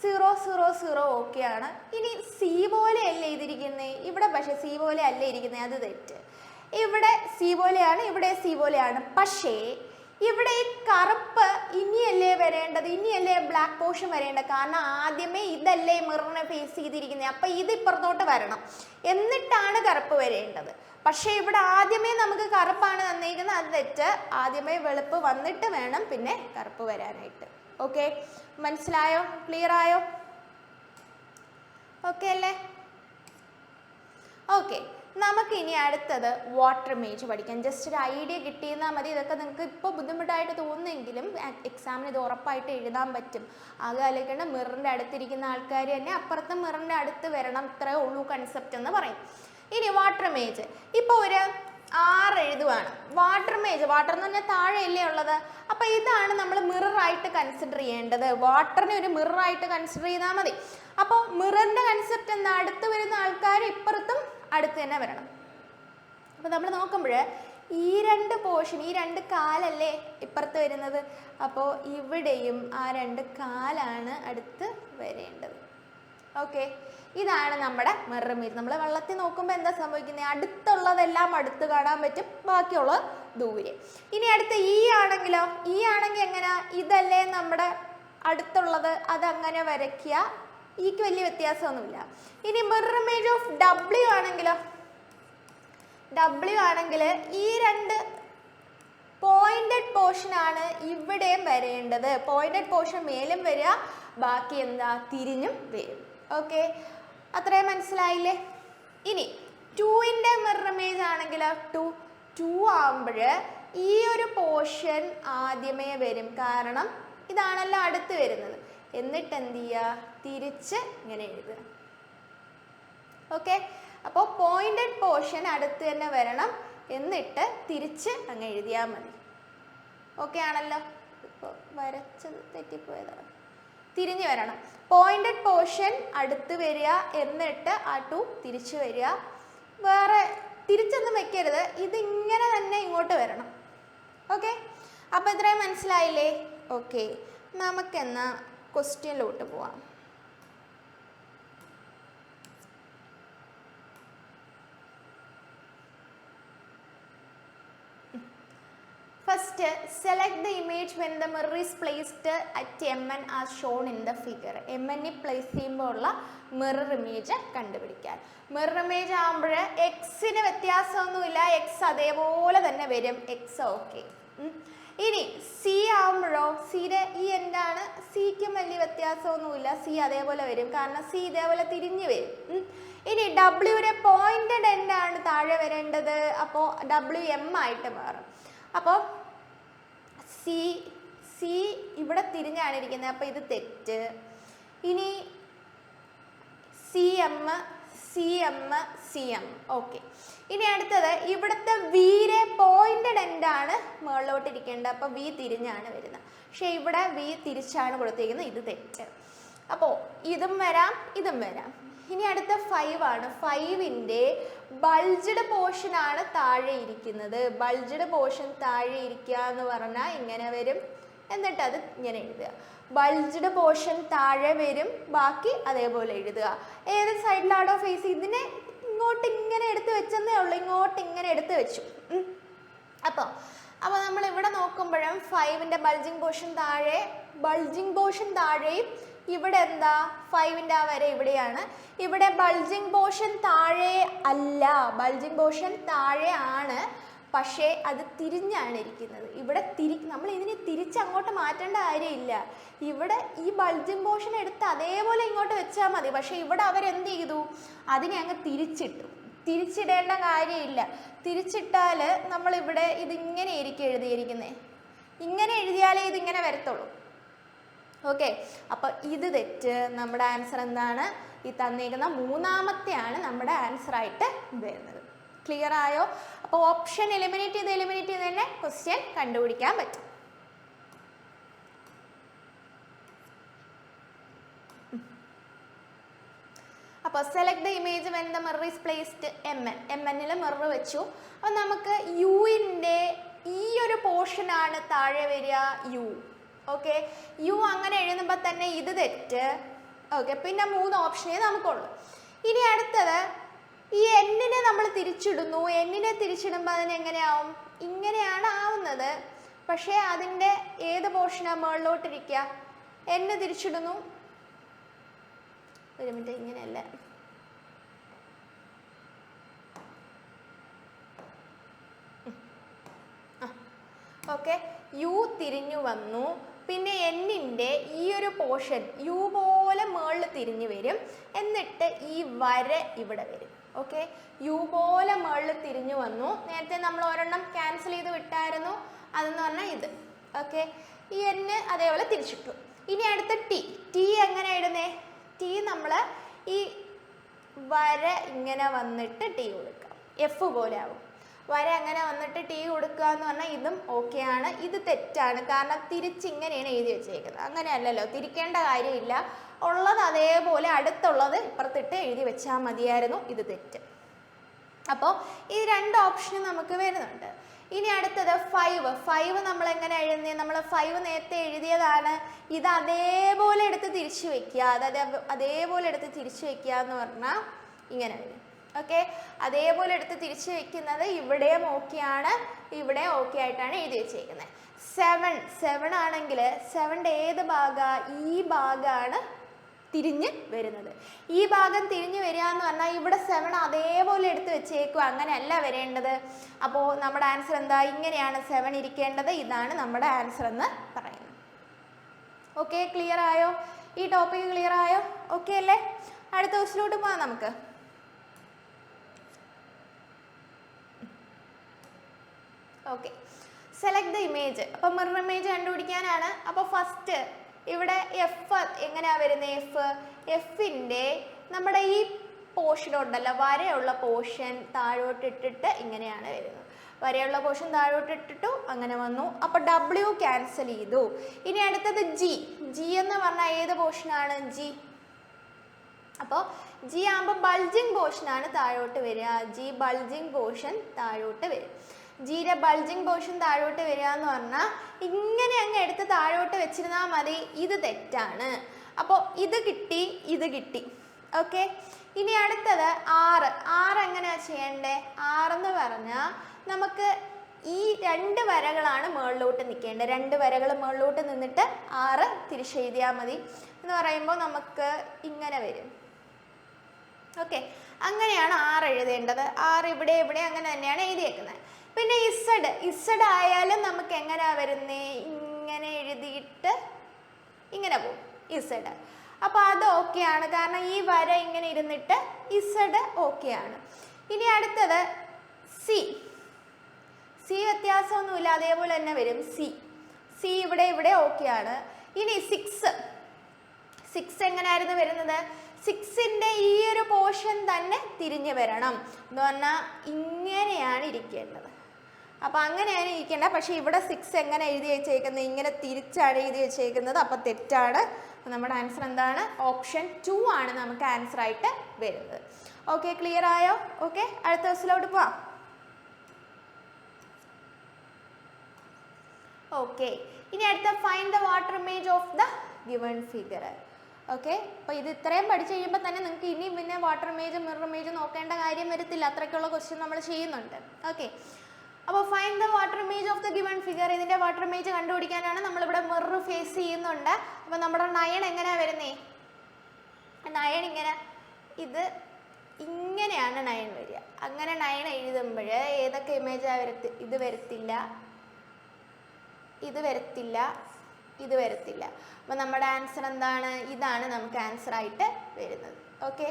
0 0 0 ഓക്കെയാണ്. ഇനി സി പോലെ അല്ലേ ഇതിരിക്കുന്നത്, ഇവിടെ പക്ഷേ സി പോലെ അല്ല ഇരിക്കുന്നത്, അത് തെറ്റ്. ഇവിടെ സി പോലെയാണ്, ഇവിടെ സി പോലെയാണ്. പക്ഷേ ഇവിടെ ഈ കറുപ്പ് ഇനിയല്ലേ വരേണ്ടത്, ഇനിയല്ലേ ബ്ലാക്ക് പോർഷൻ വരേണ്ടത്. കാരണം ആദ്യമേ ഇതല്ലേ മിററിനെ ഫേസ് ചെയ്തിരിക്കുന്നത്. അപ്പം ഇത് ഇപ്പുറത്തോട്ട് വരണം, എന്നിട്ടാണ് കറുപ്പ് വരേണ്ടത്. പക്ഷേ ഇവിടെ ആദ്യമേ നമുക്ക് കറുപ്പാണ് തന്നിരിക്കുന്നത്, അത് തെറ്റ്. ആദ്യമേ വെളുപ്പ് വന്നിട്ട് വേണം പിന്നെ കറുപ്പ് വരാനായിട്ട്. ഓക്കെ, മനസ്സിലായോ? ക്ലിയർ ആയോ? ഓക്കെ അല്ലേ? ഓക്കെ, നമുക്ക് ഇനി അടുത്തത് വാട്ടർ ഇമേജ് പഠിക്കാം. ജസ്റ്റ് ഒരു ഐഡിയ കിട്ടിയെന്നാൽ മതി. ഇതൊക്കെ നിങ്ങൾക്ക് ഇപ്പോൾ ബുദ്ധിമുട്ടായിട്ട് തോന്നുമെങ്കിലും എക്സാമിന് ഇത് ഉറപ്പായിട്ട് എഴുതാൻ പറ്റും. ആകെ ആലോചിക്കേണ്ട, മിററിൻ്റെ അടുത്തിരിക്കുന്ന ആൾക്കാർ തന്നെ അപ്പുറത്തെ മിററിൻ്റെ അടുത്ത് വരണം, ഇത്രയേ ഉള്ളൂ കൺസെപ്റ്റ് എന്ന് പറയും. ഇനി വാട്ടർ ഇമേജ്, ഇപ്പോൾ ഒരു 6 എഴുതുവാണ്. വാട്ടർ ഇമേജ്, വാട്ടർ എന്ന് പറഞ്ഞാൽ താഴെയല്ലേ ഉള്ളത്. അപ്പോൾ ഇതാണ് നമ്മൾ മിററായിട്ട് കൺസിഡർ ചെയ്യേണ്ടത്. വാട്ടറിനെ ഒരു മിററായിട്ട് കൺസിഡർ ചെയ്താൽ മതി. അപ്പോൾ മിററിൻ്റെ കൺസെപ്റ്റ് എന്താ, അടുത്ത് വരുന്ന ആൾക്കാർ ഇപ്പുറത്തും അടുത്ത് തന്നെ വരണം. അപ്പോൾ നമ്മൾ നോക്കുമ്പോൾ ഈ 2 പോർഷൻ, ഈ 2 കാലല്ലേ ഇപ്പുറത്ത് വരുന്നത്. അപ്പോൾ ഇവിടെയും ആ 2 കാലാണ് അടുത്ത് വരേണ്ടത്. ഓക്കെ, ഇതാണ് നമ്മുടെ മിറർ ഇമേജ്. നമ്മൾ വെള്ളത്തിൽ നോക്കുമ്പോൾ എന്താ സംഭവിക്കുന്നത്, അടുത്തുള്ളതെല്ലാം അടുത്ത് കാണാൻ പറ്റും, ബാക്കിയുള്ളത് ദൂരെ. ഇനി അടുത്ത ആണെങ്കിലോ, ആണെങ്കിൽ എങ്ങനെയാ, ഇതല്ലേ നമ്മുടെ അടുത്തുള്ളത്, അതങ്ങനെ വരയ്ക്കുക. ഈക്ക് വലിയ വ്യത്യാസമൊന്നുമില്ല. ഇനി മിറർ ഇമേജ് ഓഫ് W ആണെങ്കിലോ, ആണെങ്കിൽ ഈ 2 പോയിന്റഡ് പോർഷൻ ആണ് ഇവിടെയും വരേണ്ടത്. പോയിന്റഡ് പോർഷൻ മേലും വരിക, ബാക്കി എന്താ തിരിഞ്ഞും വരും. ഓക്കെ, അത്രയും മനസ്സിലായില്ലേ? ഇനി 2ൻ്റെ മിറർ ഇമേജ് ആണെങ്കിലോ, 2 ആകുമ്പോൾ ഈ ഒരു പോർഷൻ ആദ്യമേ വരും, കാരണം ഇതാണല്ലോ അടുത്ത് വരുന്നത്. എന്നിട്ട് എന്ത് ചെയ്യുക, തിരിച്ച് ഇങ്ങനെ എഴുതുക. ഓക്കെ, അപ്പോൾ പോയിന്റഡ് പോർഷൻ അടുത്ത് തന്നെ വരണം, എന്നിട്ട് തിരിച്ച് അങ്ങ് എഴുതിയാൽ മതി. ഓക്കെ ആണല്ലോ? ഇപ്പോൾ വരച്ചത് തെറ്റിപ്പോയതാണ്, തിരിഞ്ഞ് വരണം. പോയിന്റഡ് പോർഷൻ അടുത്ത് വരിക, എന്നിട്ട് ആ 2 തിരിച്ച് വരിക. വേറെ തിരിച്ചൊന്നും വെക്കരുത്, ഇതിങ്ങനെ തന്നെ ഇങ്ങോട്ട് വരണം. ഓക്കെ, അപ്പോൾ ഇത്രയും മനസ്സിലായില്ലേ? ഓക്കെ, നമുക്കെന്നാ ക്വസ്റ്റ്യനിലോട്ട് പോവാം. First, select the image when the mirror is placed at Mn as shown in the figure. Mn place ചെയ്യുമ്പോഴുള്ള മിറർ ഇമേജ് കണ്ടുപിടിക്കാൻ. മിറർ ഇമേജ് ആകുമ്പോൾ എക്സിന് വ്യത്യാസമൊന്നുമില്ല, എക്സ് അതേപോലെ തന്നെ വരും, എക്സ് ഓക്കെ. ഇനി സി ആകുമ്പോഴോ, സിയുടെ ഈ എന്താണ്, സിക്കും വലിയ വ്യത്യാസമൊന്നുമില്ല, സി അതേപോലെ വരും, കാരണം സി ഇതേപോലെ തിരിഞ്ഞു വരും. ഇനി ഡബ്ല്യൂയുടെ പോയിന്റഡ് എൻഡാണ് താഴെ വരേണ്ടത്, അപ്പോൾ ഡബ്ല്യു എം ആയിട്ട് മാറും. അപ്പോൾ സി സി ഇവിടെ തിരിഞ്ഞാണ് ഇരിക്കുന്നത്, അപ്പോൾ ഇത് തെറ്റ്. ഇനി C M C M C M okay. ഇനി അടുത്തത് ഇവിടുത്തെ വിയുടെ പോയിന്റഡ് എൻഡാണ് മുകളിലോട്ട് ഇരിക്കേണ്ടത്, അപ്പോൾ വി തിരിഞ്ഞാണ് വരുന്നത്, പക്ഷേ ഇവിടെ വി തിരിച്ചാണ് കൊടുത്തിരിക്കുന്നത്, ഇത് തെറ്റ്. അപ്പോൾ ഇതും വരാം ഇതും വരാം. ഇനി അടുത്ത 5 ആണ്. 5ന്റെ ബൾജ്ഡ് പോർഷൻ ആണ് താഴെ ഇരിക്കുന്നത്. ബൾജ്ഡ് പോർഷൻ താഴെ ഇരിക്കുക എന്ന് പറഞ്ഞാൽ ഇങ്ങനെ വരും, എന്നിട്ട് അത് ഇങ്ങനെ എഴുതുക. ബൾജ്ഡ് പോർഷൻ താഴെ വരും, ബാക്കി അതേപോലെ എഴുതുക. ഏത് സൈഡിലാണോ ഫേസ്, ഇതിനെ ഇങ്ങോട്ട് ഇങ്ങനെ എടുത്ത് വെച്ചെന്നേ ഉള്ളൂ, ഇങ്ങോട്ട് ഇങ്ങനെ എടുത്ത് വെച്ചു. അപ്പോൾ നമ്മൾ ഇവിടെ നോക്കുമ്പോഴും 5ന്റെ ബൾജിങ് പോർഷൻ താഴെയും ഇവിടെ എന്താ 5ന്റെ ആ വരെ ഇവിടെയാണ്. ഇവിടെ ബൾജിങ് പോർഷൻ താഴെ അല്ല, ബൾജിങ് പോർഷൻ താഴെ ആണ്, പക്ഷേ അത് തിരിഞ്ഞാണ് ഇരിക്കുന്നത്. ഇവിടെ നമ്മൾ ഇതിനെ തിരിച്ചങ്ങോട്ട് മാറ്റേണ്ട കാര്യമില്ല. ഇവിടെ ഈ ബൾജിങ് പോർഷൻ എടുത്ത് അതേപോലെ ഇങ്ങോട്ട് വെച്ചാൽ മതി, പക്ഷേ ഇവിടെ അവരെന്ത് ചെയ്തു, അതിനെ അങ്ങ് തിരിച്ചിട്ടു. തിരിച്ചിടേണ്ട കാര്യമില്ല. തിരിച്ചിട്ടാൽ നമ്മളിവിടെ ഇതിങ്ങനെ ആയിരിക്കും എഴുതിയിരിക്കുന്നത്, ഇങ്ങനെ എഴുതിയാലേ ഇതിങ്ങനെ വരത്തുള്ളൂ. ഓക്കെ, അപ്പോൾ ഇത് തെറ്റ്. നമ്മുടെ ആൻസർ എന്താണ്, ഈ തന്നിരിക്കുന്ന മൂന്നാമത്തെയാണ് നമ്മുടെ ആൻസർ ആയിട്ട് വരുന്നത്. ക്ലിയർ ആയോ? അപ്പോൾ ഓപ്ഷൻ എലിമിനേറ്റ് ചെയ്ത് തന്നെ ക്വസ്റ്റ്യൻ കണ്ടുപിടിക്കാൻ പറ്റും. അപ്പോൾ select the image when the mirror is placed MN mirror വെച്ചു. അപ്പോൾ നമുക്ക് യുവിൻ്റെ ഈ ഒരു പോർഷനാണ് താഴെ വരിക, യു. ഓക്കെ, യു അങ്ങനെ എഴുതുമ്പോൾ തന്നെ ഇത് തെറ്റ്. ഓക്കെ, പിന്നെ 3 ഓപ്ഷനേ നമുക്കുള്ളൂ. ഇനി അടുത്തത് ഈ എന്നിനെ നമ്മൾ തിരിച്ചിടുന്നു. എന്നിനെ തിരിച്ചിടുമ്പോൾ അതിനെങ്ങനെയാവും, ഇങ്ങനെയാണ് ആവുന്നത്, പക്ഷേ അതിൻ്റെ ഏത് പോർഷനാണ് മുകളിലോട്ടിരിക്കുക, എന്ന് തിരിച്ചിടുന്നു. ഒരു മിനിറ്റ്, ഇങ്ങനെയല്ല, ഓക്കെ, യു തിരിഞ്ഞു വന്നു. പിന്നെ എന്നിൻ്റെ ഈ ഒരു പോർഷൻ യു പോലെ മുകളിൽ തിരിഞ്ഞു വരും, എന്നിട്ട് ഈ വര ഇവിടെ വരും. ഓക്കെ, യു പോലെ മുകളിൽ തിരിഞ്ഞു വന്നു. നേരത്തെ നമ്മൾ ഒരെണ്ണം ക്യാൻസൽ ചെയ്ത് വിട്ടായിരുന്നു, അതെന്ന് പറഞ്ഞാൽ ഇത്. ഓക്കെ, ഈ എന്ന് അതേപോലെ തിരിച്ചിട്ടു. ഇനി അടുത്ത ടി എങ്ങനെ എഴുതുന്നേ, ടി നമ്മൾ ഈ വര ഇങ്ങനെ വന്നിട്ട് ടി കൊടുക്കാം, എഫ് പോലെ ആവും. വര അങ്ങനെ വന്നിട്ട് ടി കൊടുക്കുക എന്ന് പറഞ്ഞാൽ ഇതും ഓക്കെ ആണ്. ഇത് തെറ്റാണ്, കാരണം തിരിച്ചിങ്ങനെയാണ് എഴുതി വെച്ചേക്കുന്നത്. അങ്ങനെയല്ലല്ലോ, തിരിക്കേണ്ട കാര്യമില്ല, ഉള്ളത് അതേപോലെ അടുത്തുള്ളത് ഇപ്പുറത്തിട്ട് എഴുതി വെച്ചാൽ മതിയായിരുന്നു. ഇത് തെറ്റ്. അപ്പോൾ ഈ 2 ഓപ്ഷനും നമുക്ക് വരുന്നുണ്ട്. ഇനി അടുത്തത് 5 നമ്മൾ എങ്ങനെ എഴുതുന്നത്, നമ്മൾ 5 നേരത്തെ എഴുതിയതാണ്. ഇത് അതേപോലെ എടുത്ത് തിരിച്ചു വെക്കുക, അതായത് അതേപോലെ എടുത്ത് തിരിച്ചു വെക്കുക എന്ന് പറഞ്ഞാൽ ഇങ്ങനെ വരും. ഓക്കെ, അതേപോലെ എടുത്ത് തിരിച്ചു വെക്കുന്നത് ഇവിടെയും ഓക്കെയാണ്, ഇവിടെ ഓക്കെ ആയിട്ടാണ് എഴുതി വെച്ചേക്കുന്നത്. 7 ആണെങ്കിൽ 7ന്റെ ഏത് ഭാഗമാണ്, ഈ ഭാഗമാണ് തിരിഞ്ഞ് വരുന്നത്. ഈ ഭാഗം തിരിഞ്ഞ് വരിക എന്ന് പറഞ്ഞാൽ ഇവിടെ 7 അതേപോലെ എടുത്ത് വെച്ചേക്കുക, അങ്ങനെയല്ല വരേണ്ടത്. അപ്പോൾ നമ്മുടെ ആൻസർ എന്താ, ഇങ്ങനെയാണ് 7 ഇരിക്കേണ്ടത്. ഇതാണ് നമ്മുടെ ആൻസർ എന്ന് പറയുന്നത്. ഓക്കെ, ക്ലിയർ ആയോ? ഈ ടോപ്പിക് ക്ലിയർ ആയോ? ഓക്കെ അല്ലേ? അടുത്ത ക്വസ്റ്റിലോട്ട് പോകാം നമുക്ക്. Okay, select the image. അപ്പോൾ മിറർ ഇമേജ് കണ്ടുപിടിക്കാനാണ്. അപ്പോൾ ഫസ്റ്റ് ഇവിടെ എഫ് എങ്ങനെയാണ് വരുന്നത്, എഫിൻ്റെ നമ്മുടെ ഈ പോർഷൻ ഉണ്ടല്ലോ, വരയുള്ള പോർഷൻ താഴോട്ടിട്ടിട്ട് ഇങ്ങനെയാണ് വരുന്നത്. വരയുള്ള പോർഷൻ താഴോട്ടിട്ടിട്ടു, അങ്ങനെ വന്നു. അപ്പോൾ ഡബ്ല്യു ക്യാൻസൽ ചെയ്തു. ഇനി അടുത്തത് ജി എന്ന് പറഞ്ഞാൽ ഏത് പോർഷനാണ്, ജി. അപ്പോൾ ജി ആകുമ്പോൾ ബൾജിങ് പോർഷനാണ് താഴോട്ട് വരിക. ജി ബൾജിങ് പോർഷൻ താഴോട്ട് വരും. ജിയുടെ ബൾജിങ് പോർഷൻ താഴോട്ട് വരിക എന്ന് പറഞ്ഞാൽ ഇങ്ങനെ അങ്ങ് എടുത്ത് താഴോട്ട് വെച്ചിരുന്നാൽ മതി. ഇത് തെറ്റാണ്. അപ്പോൾ ഇത് കിട്ടി. ഓക്കെ, ഇനി അടുത്തത് 6 എങ്ങനെയാണ് ചെയ്യേണ്ടത്, 6 എന്ന് പറഞ്ഞാൽ നമുക്ക് ഈ 2 വരകളാണ് മുകളിലോട്ട് നിൽക്കേണ്ടത്. 2 വരകൾ മുകളിലോട്ട് നിന്നിട്ട് 6 തിരിച്ചെഴുതിയാൽ മതി. എന്ന് പറയുമ്പോൾ നമുക്ക് ഇങ്ങനെ വരും. ഓക്കെ, അങ്ങനെയാണ് 6 എഴുതേണ്ടത്. 6 ഇവിടെ ഇവിടെ അങ്ങനെ തന്നെയാണ് എഴുതിയേക്കുന്നത്. പിന്നെ ഇസഡ് ആയാലും നമുക്ക് എങ്ങനെയാണ് വരുന്നത്? ഇങ്ങനെ എഴുതിയിട്ട് ഇങ്ങനെ പോകും ഇസഡ്. അപ്പോൾ അത് ഓക്കെയാണ്, കാരണം ഈ വര ഇങ്ങനെ ഇരുന്നിട്ട് ഇസഡ് ഓക്കെയാണ്. ഇനി അടുത്തത് സി വ്യത്യാസമൊന്നുമില്ല, അതേപോലെ തന്നെ വരും. സി ഇവിടെ ഇവിടെ ഓക്കെയാണ്. ഇനി 6 എങ്ങനെയായിരുന്നു വരുന്നത്? 6ന്റെ ഈ ഒരു പോർഷൻ തന്നെ തിരിഞ്ഞു വരണം എന്ന് പറഞ്ഞാൽ ഇങ്ങനെയാണ് ഇരിക്കേണ്ടത്. അപ്പോൾ അങ്ങനെയാണ് ഇരിക്കേണ്ടത്. പക്ഷേ ഇവിടെ 6 എങ്ങനെ എഴുതി വെച്ചേക്കുന്നത്? ഇങ്ങനെ തിരിച്ചാണ് എഴുതി വെച്ചേക്കുന്നത്. അപ്പോൾ തെറ്റാണ്. നമ്മുടെ ആൻസർ എന്താണ്? ഓപ്ഷൻ 2 ആണ് നമുക്ക് ആൻസർ ആയിട്ട് വരുന്നത്. ഓക്കെ, ക്ലിയർ ആയോ? ഓക്കെ, അടുത്ത ക്വസ്റ്റ്യനിലോട്ട് പോവാം. ഓക്കെ, ഇനി അടുത്ത find the water image of the given figure. Okay, അപ്പോൾ ഇത് ഇത്രയും പഠിച്ചു കഴിയുമ്പോൾ തന്നെ നിങ്ങൾക്ക് ഇനി പിന്നെ വാട്ടർ ഇമേജ് മിറർ ഇമേജ് നോക്കേണ്ട കാര്യം വരത്തില്ല. അത്രയ്ക്കുള്ള ക്വസ്റ്റ്യൻ നമ്മൾ ചെയ്യുന്നുണ്ട്. ഓക്കെ, അപ്പോൾ find the water image of the given figure. ഇതിൻ്റെ വാട്ടർ ഇമേജ് കണ്ടുപിടിക്കാനാണ് നമ്മളിവിടെ മിറർ ഫേസ് ചെയ്യുന്നുണ്ട്. അപ്പോൾ നമ്മുടെ നയൻ എങ്ങനെയാണ് വരുന്നേ? നയൻ ഇങ്ങനെ, ഇത് ഇങ്ങനെയാണ് നയൻ വരിക. അങ്ങനെ നയൻ എഴുതുമ്പോൾ ഏതൊക്കെ ഇമേജാണ് ഇത് വരത്തില്ല, ഇത് വരത്തില്ല, ഇത് വരത്തില്ല. അപ്പോൾ നമ്മുടെ ആൻസർ എന്താണ്? ഇതാണ് നമുക്ക് ആൻസർ ആയിട്ട് വരുന്നത്. ഓക്കെ,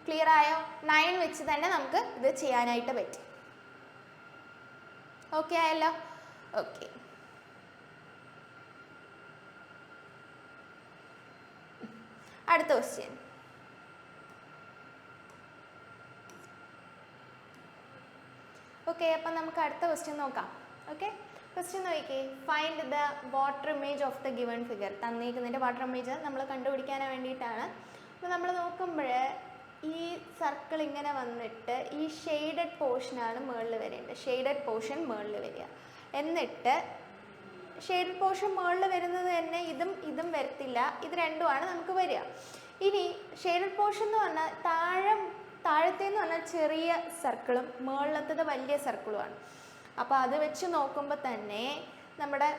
ക്ലിയർ ആയോ? 9 വെച്ച് തന്നെ നമുക്ക് ഇത് ചെയ്യാനായിട്ട് പറ്റും. ഓക്കെ ആയല്ലോ? ഓക്കെ, അടുത്ത ക്വസ്റ്റ്യൻ. ഓക്കെ, അപ്പം നമുക്ക് അടുത്ത ക്വസ്റ്റ്യൻ നോക്കാം. ഓക്കെ, ക്വസ്റ്റ്യൻ നോക്കിക്കേ. Find the water image of the given figure. തന്നിരിക്കുന്നതിൻ്റെ വാട്ടർ ഇമേജ് നമ്മൾ കണ്ടുപിടിക്കാൻ വേണ്ടിയിട്ടാണ്. അപ്പോൾ നമ്മൾ നോക്കുമ്പോൾ ഈ സർക്കിൾ ഇങ്ങനെ വന്നിട്ട് ഈ ഷെയ്ഡഡ് പോർഷനാണ് മുകളിൽ വരേണ്ടത്. ഷെയ്ഡഡ് പോർഷൻ മുകളിൽ വരിക. എന്നിട്ട് ഷെയ്ഡഡ് പോർഷൻ മുകളിൽ വരുന്നത് തന്നെ ഇതും വരത്തില്ല, ഇത് രണ്ടുമാണ് നമുക്ക് വരിക. ഇനി ഷെയ്ഡഡ് പോർഷൻ എന്ന് പറഞ്ഞാൽ താഴത്തേന്ന് പറഞ്ഞാൽ ചെറിയ സർക്കിളും മുകളിലത്തത് വലിയ സർക്കിളുമാണ്. അപ്പോൾ അത് വെച്ച് നോക്കുമ്പോൾ തന്നെ നമ്മുടെ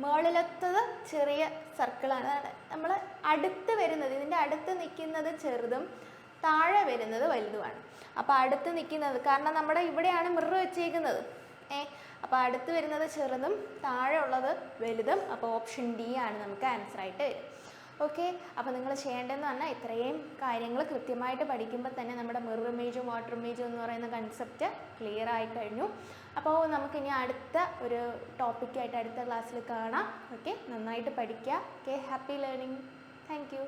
മുകളിലത്തത് ചെറിയ സർക്കിളാണ്. നമ്മൾ അടുത്ത് വരുന്നത്, ഇതിൻ്റെ അടുത്ത് നിൽക്കുന്നത് ചെറുതും താഴെ വരുന്നത് വലുതുമാണ്. അപ്പോൾ അടുത്ത് നിൽക്കുന്നത്, കാരണം നമ്മുടെ ഇവിടെയാണ് മിറർ വെച്ചേക്കുന്നത്. അപ്പോൾ അടുത്ത് വരുന്നത് ചെറുതും താഴെ ഉള്ളത് വലുതും. അപ്പോൾ ഓപ്ഷൻ ഡി ആണ് നമുക്ക് ആൻസർ ആയിട്ട് വരും. ഓക്കെ, അപ്പോൾ നിങ്ങൾ ചെയ്യേണ്ടതെന്ന് പറഞ്ഞാൽ ഇത്രയും കാര്യങ്ങൾ കൃത്യമായിട്ട് പഠിക്കുമ്പോൾ തന്നെ നമ്മുടെ മിറർ ഇമേജും വാട്ടർ ഇമേജും എന്ന് പറയുന്ന കൺസെപ്റ്റ് ക്ലിയർ ആയി കഴിഞ്ഞു. അപ്പോൾ നമുക്കിനി അടുത്ത ഒരു ടോപ്പിക്കായിട്ട് അടുത്ത ക്ലാസ്സിൽ കാണാം. ഓക്കെ, നന്നായിട്ട് പഠിക്കുക. Okay, happy learning. Thank you.